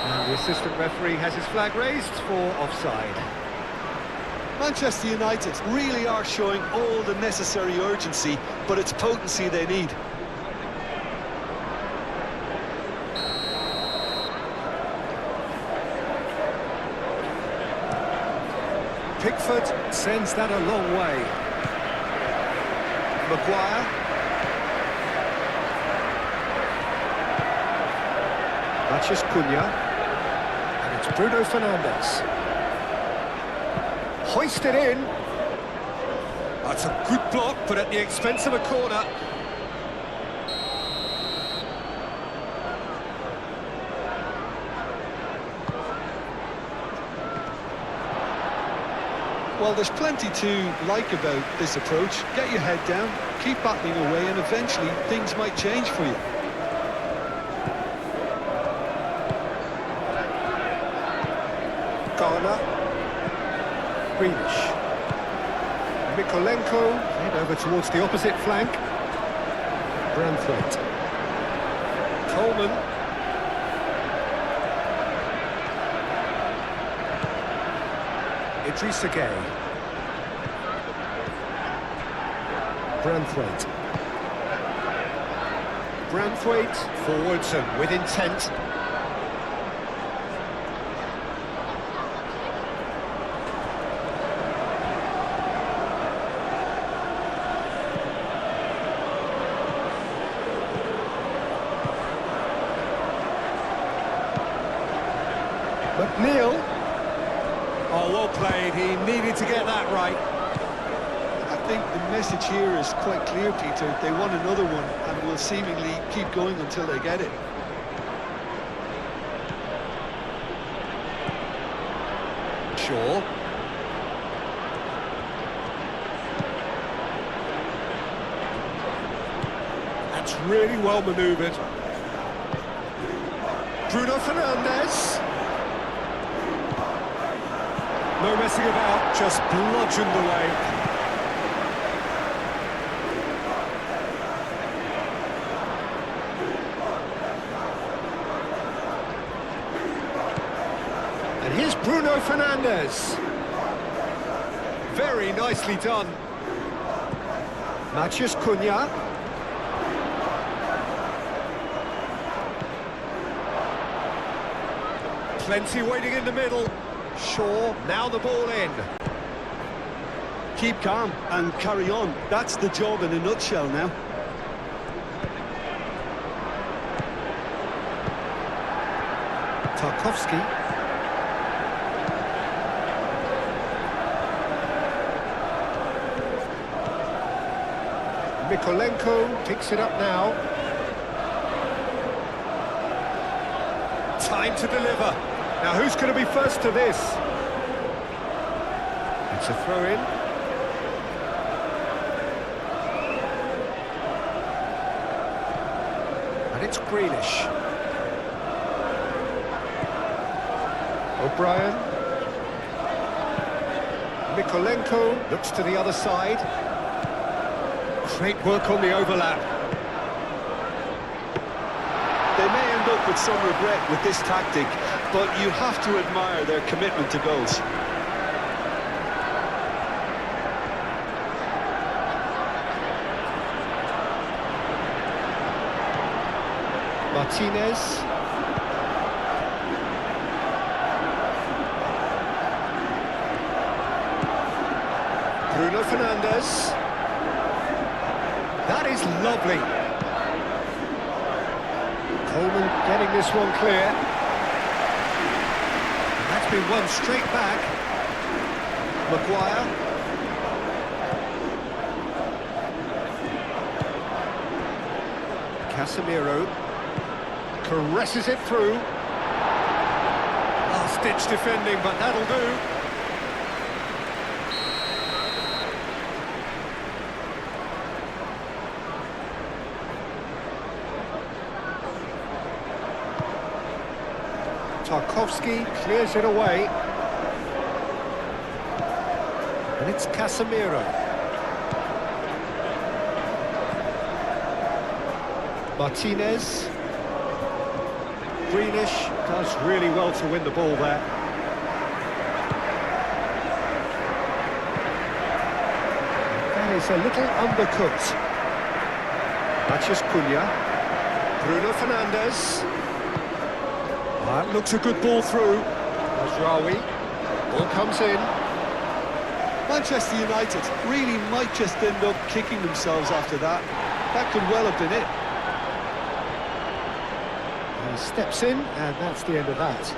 And the assistant referee has his flag raised for offside. Manchester United really are showing all the necessary urgency, but it's potency they need. Pickford sends that a long way. Maguire. Matheus Cunha. And it's Bruno Fernandes. Hoisted in. That's a good block, but at the expense of a corner. Well, there's plenty to like about this approach. Get your head down, keep battling away, and eventually things might change for you. Garner. Greenish. Mikolenko, head over towards the opposite flank. Branthwaite. Coleman. Idrissa Gueye. Branthwaite. Branthwaite forwards and with intent. McNeil. Oh, well played. He needed to get that right. I think the message here is quite clear, Peter. They want another one and will seemingly keep going until they get it. Shaw. That's really well manoeuvred. Bruno Fernandes. No messing about, just bludgeoned away. And here's Bruno Fernandes. Very nicely done. Matheus Cunha. Plenty waiting in the middle. Shaw, now the ball in. Keep calm and carry on. That's the job in a nutshell now. Tarkowski. Mikolenko picks it up now. Time to deliver. Now, who's going to be first to this? It's a throw-in. And it's Grealish. O'Brien. Mikolenko looks to the other side. Great work on the overlap. They may end up with some regret with this tactic, but you have to admire their commitment to goals. Martinez. Bruno Fernandes. That is lovely. Coleman getting this one clear. And that's been won straight back. Maguire. Casemiro caresses it through. Last-ditch defending, but that'll do. Tarkovsky clears it away. And it's Casemiro. Martinez. Greenish does really well to win the ball there. That is a little undercooked. Matheus Cunha. Bruno Fernandes. That looks a good ball through. Mazraoui. Ball comes in. Manchester United really might just end up kicking themselves after that. That could well have been it. He steps in, and that's the end of that.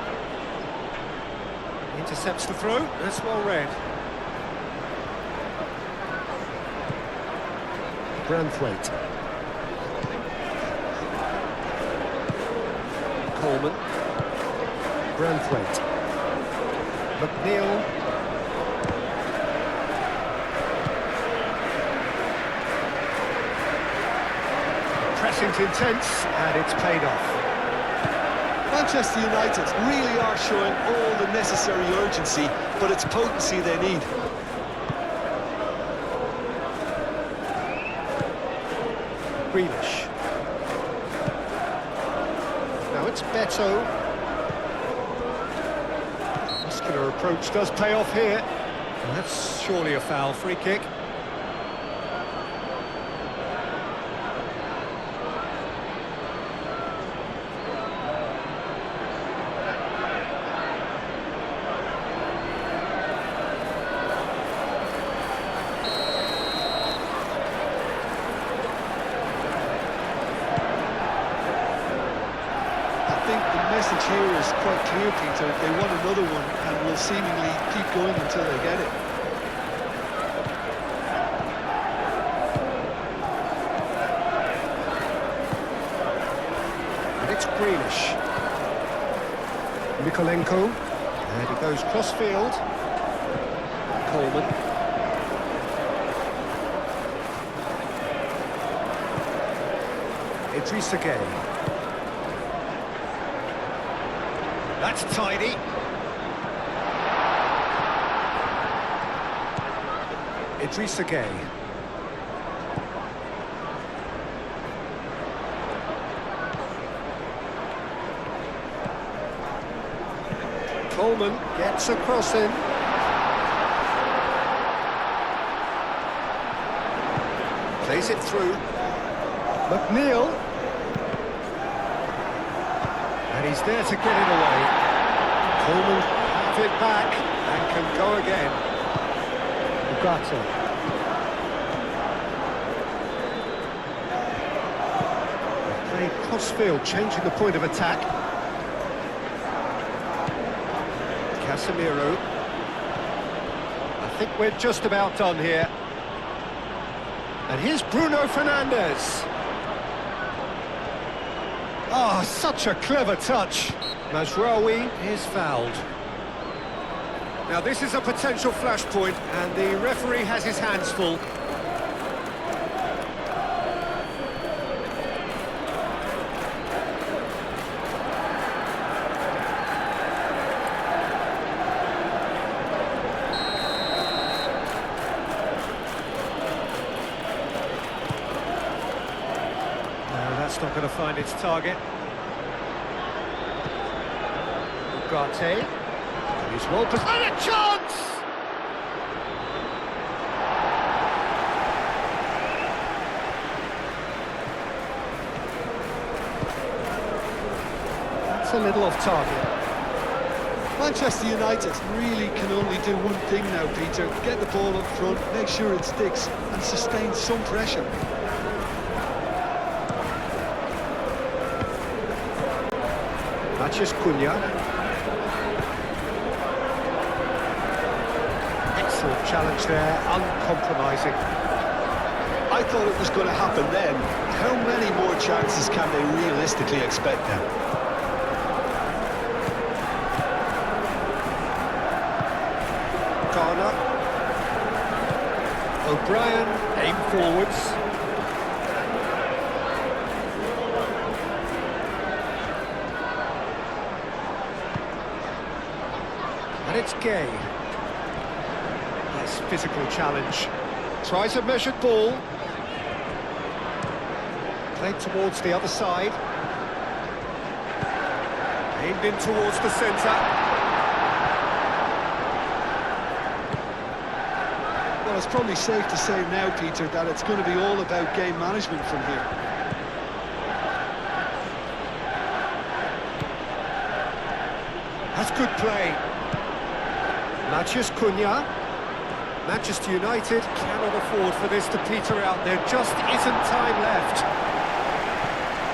Intercepts the throw. That's well read. Branthwaite. Coleman. Branthwaite. McNeil. Pressing's intense, and it's paid off. Manchester United really are showing all the necessary urgency, but it's potency they need. Greenish. Now it's Beto. Muscular approach does pay off here. And that's surely a foul. Free kick. The message here is quite clear, Peter. They want another one and will seemingly keep going until they get it. And it's Greenish. Mikolenko. And he goes cross-field. Coleman. Idrissa Gueye. That's tidy. Idrissa Gueye. Coleman gets a cross in. Plays it through. McNeil. And he's there to get it away. Coleman has it back and can go again. Ugarte. Playing cross-field, changing the point of attack. Casemiro. I think we're just about done here. And here's Bruno Fernandes. Oh, such a clever touch. Mazraoui is fouled. Now this is a potential flashpoint, and the referee has his hands full. No, that's not going to find its target. Ugarte. He's well positioned. And a chance! That's a little off target. Manchester United really can only do one thing now, Peter. Get the ball up front, make sure it sticks, and sustain some pressure. Matheus Cunha. Excellent challenge there, uncompromising. I thought it was going to happen then. How many more chances can they realistically expect now? Garner. O'Brien, aim forwards. it's Gay. Nice physical challenge. Tries a measured ball. Played towards the other side. Aimed in towards the centre. Well, it's probably safe to say now, Peter, that it's going to be all about game management from here. That's good play. Matheus Cunha. Manchester United cannot afford for this to peter out. There just isn't time left.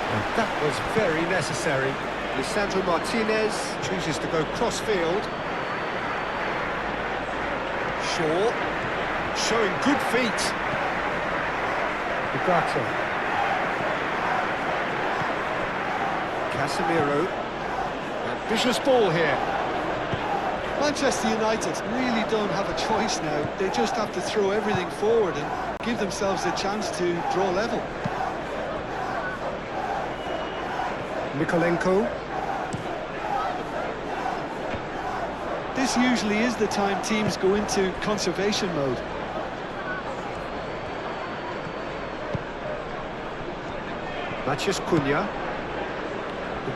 And that was very necessary. Lisandro Martinez chooses to go cross-field. Shaw, showing good feet. Ugarte. Casemiro. Ambitious ball here. Manchester United really don't have a choice now. They just have to throw everything forward and give themselves a chance to draw level. Mikolenko. This usually is the time teams go into conservation mode. Matheus Cunha.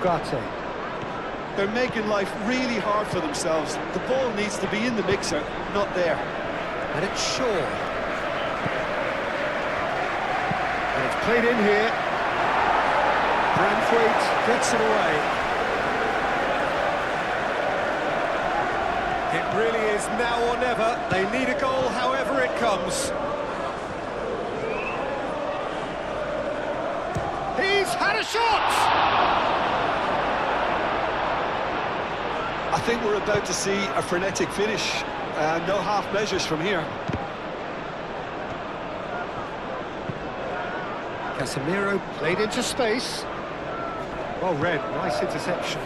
Ugarte. They're making life really hard for themselves. The ball needs to be in the mixer, not there. And it's Shaw. And it's played in here. Branthwaite gets it away. It really is now or never. They need a goal however it comes. He's had a shot! I think we're about to see a frenetic finish. No half measures from here. Casemiro played into space. Well read, nice interception.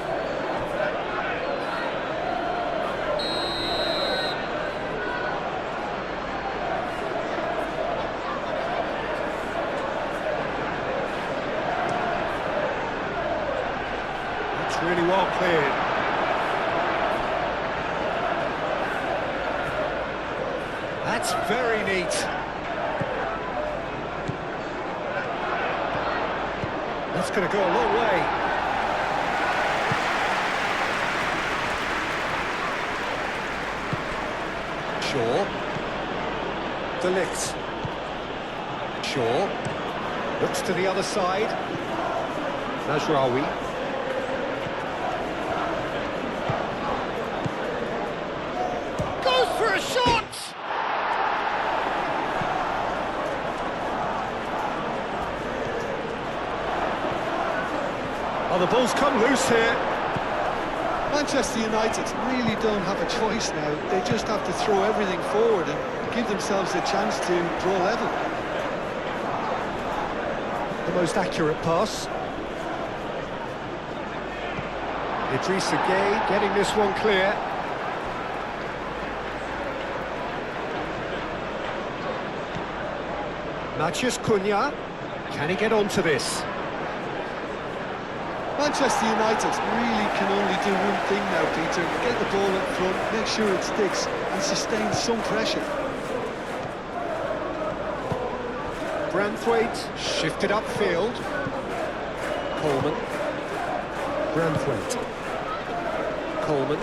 That's really well cleared. That's very neat. That's going to go a long way. Shaw. De Ligt. Shaw. Looks to the other side. Mazraoui. Goes for a shot! Oh, the ball's come loose here. Manchester United really don't have a choice now. They just have to throw everything forward and give themselves a chance to draw level. The most accurate pass. Idrissa Gueye getting this one clear. Matheus Cunha. Can he get onto this? Manchester United really can only do one thing now, Peter. Get the ball up front, make sure it sticks, and sustain some pressure. Branthwaite shifted upfield. Coleman. Branthwaite. Coleman.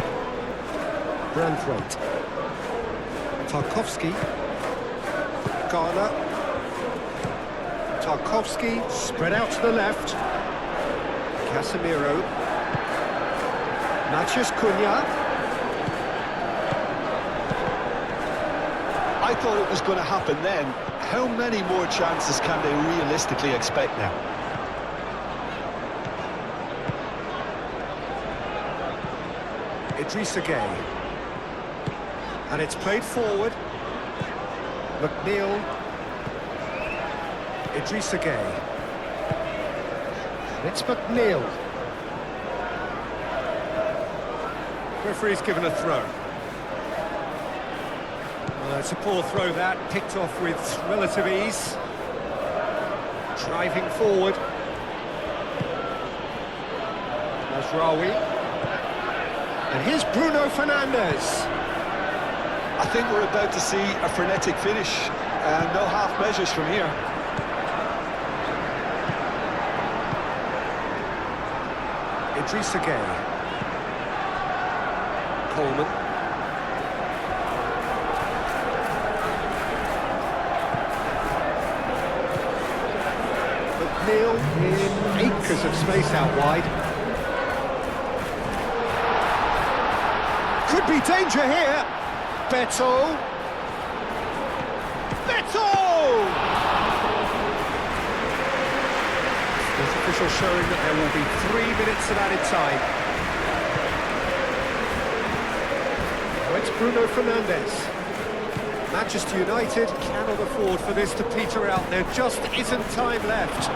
Branthwaite. Tarkowski. Garner. Tarkowski spread out to the left. Casemiro. Matheus Cunha. I thought it was going to happen then. How many more chances can they realistically expect now? Idrissa Gueye. And it's played forward. McNeil. Idrissa Gueye. It's McNeil. Referee's given a throw. Well, it's a poor throw that, picked off with relative ease. Driving forward. Mazraoui. And here's Bruno Fernandes. I think we're about to see a frenetic finish, and no half measures from here. Idrissa Gueye. Coleman. McNeil in acres of space out wide. Could be danger here. Beto. This official showing that there will be 3 minutes of added time. Now it's Bruno Fernandes. Manchester United cannot afford for this to peter out. There just isn't time left.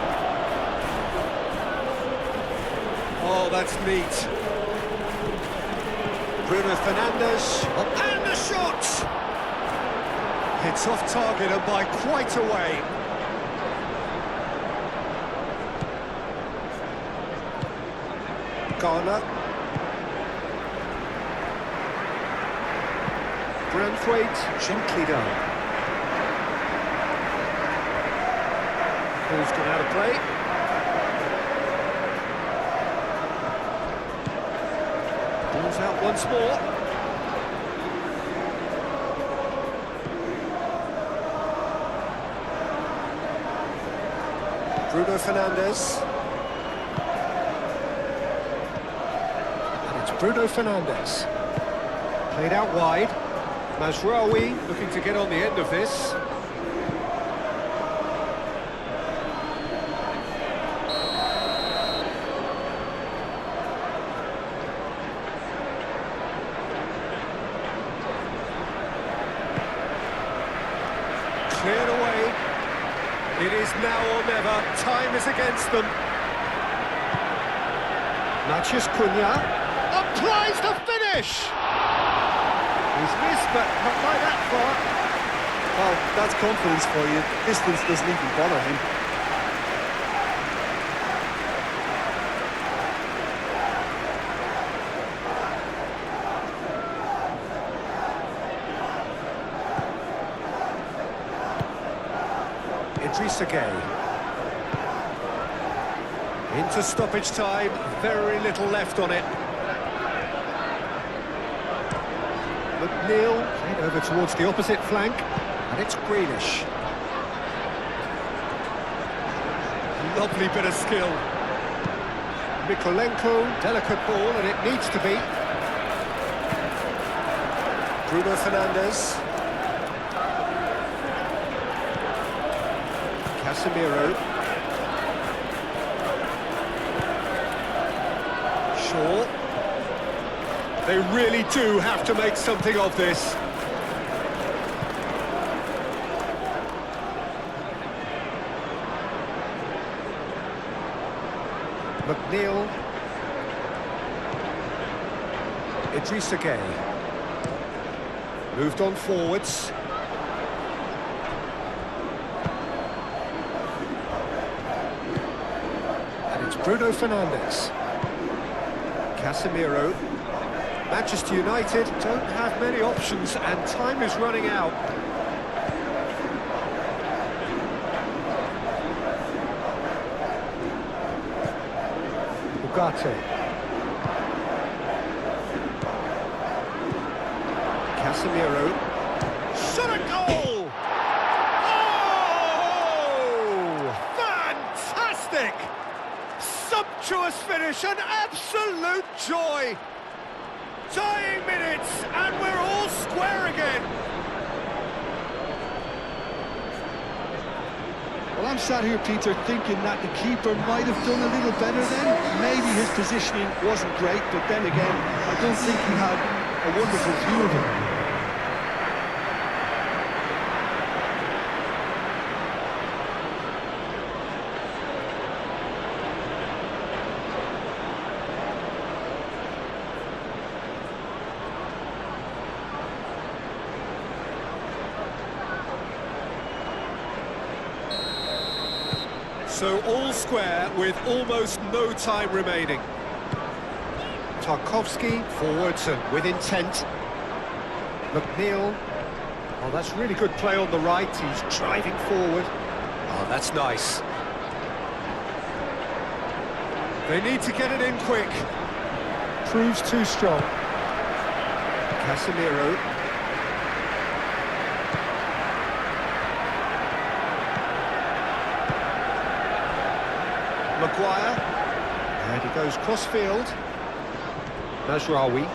Oh, that's neat. Bruno Fernandes, and the shot! It's off target and by quite a way. Garner. Branthwaite, gently done. Ball's gone out of play. Ball's out once more. Bruno Fernandes. And it's Bruno Fernandes. Played out wide. Mazraoui looking to get on the end of this. Cleared away. It is now or never. Time is against them. Matheus Cunha applies the finish. He's missed, but not by that far. Well, that's confidence for you. Distance doesn't even bother him. Idrissa Gueye. Into stoppage time, very little left on it. McNeil played over towards the opposite flank, and it's Grealish. Lovely bit of skill. Mikolenko, delicate ball, and it needs to be. Bruno Fernandes. Casemiro. Shaw. They really do have to make something of this. McNeil. Idrissa Gueye. Moved on forwards. And it's Bruno Fernandes. Casemiro. Manchester United don't have many options and time is running out. Ugarte. Casemiro. Shot a goal! Oh! Fantastic! Sumptuous finish, an absolute joy! Dying minutes, and we're all square again. Well, I'm sat here, Peter, thinking that the keeper might have done a little better then. Maybe his positioning wasn't great, but then again, I don't think he had a wonderful view of it. So all square with almost no time remaining. Tarkovsky, forwards and with intent. McNeil. Oh, that's really good play on the right. He's driving forward. Oh, that's nice. They need to get it in quick. Proves too strong. Casemiro. Maguire. And he goes cross-field. Mazraoui.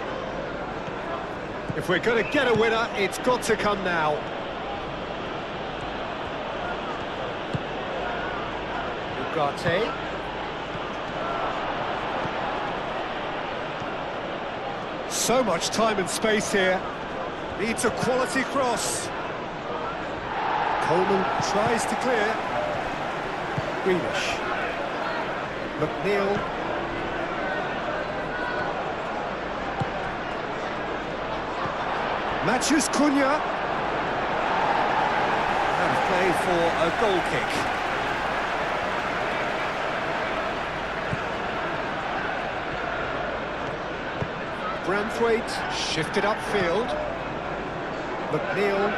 If we're going to get a winner, it's got to come now. Ugarte. So much time and space here. Needs a quality cross. Coleman tries to clear. Greenish. McNeil. Matches Cunha. And play for a goal kick. Branthwaite shifted upfield. McNeil.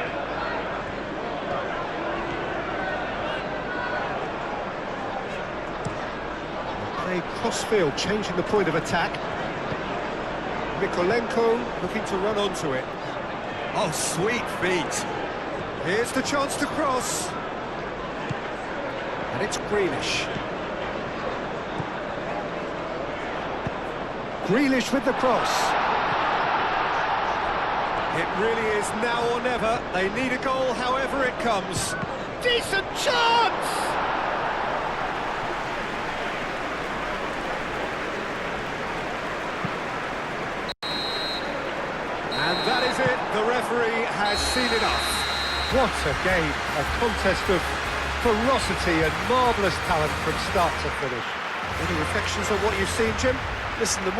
Play crossfield, changing the point of attack. Mikolenko looking to run onto it. Oh, sweet feet. Here's the chance to cross. And it's Grealish. Grealish with the cross. It really is now or never. They need a goal however it comes. Decent chance! And that is it. The referee has seen enough. What a game. A contest of ferocity and marvellous talent from start to finish. Any reflections on what you've seen, Jim? Listen, the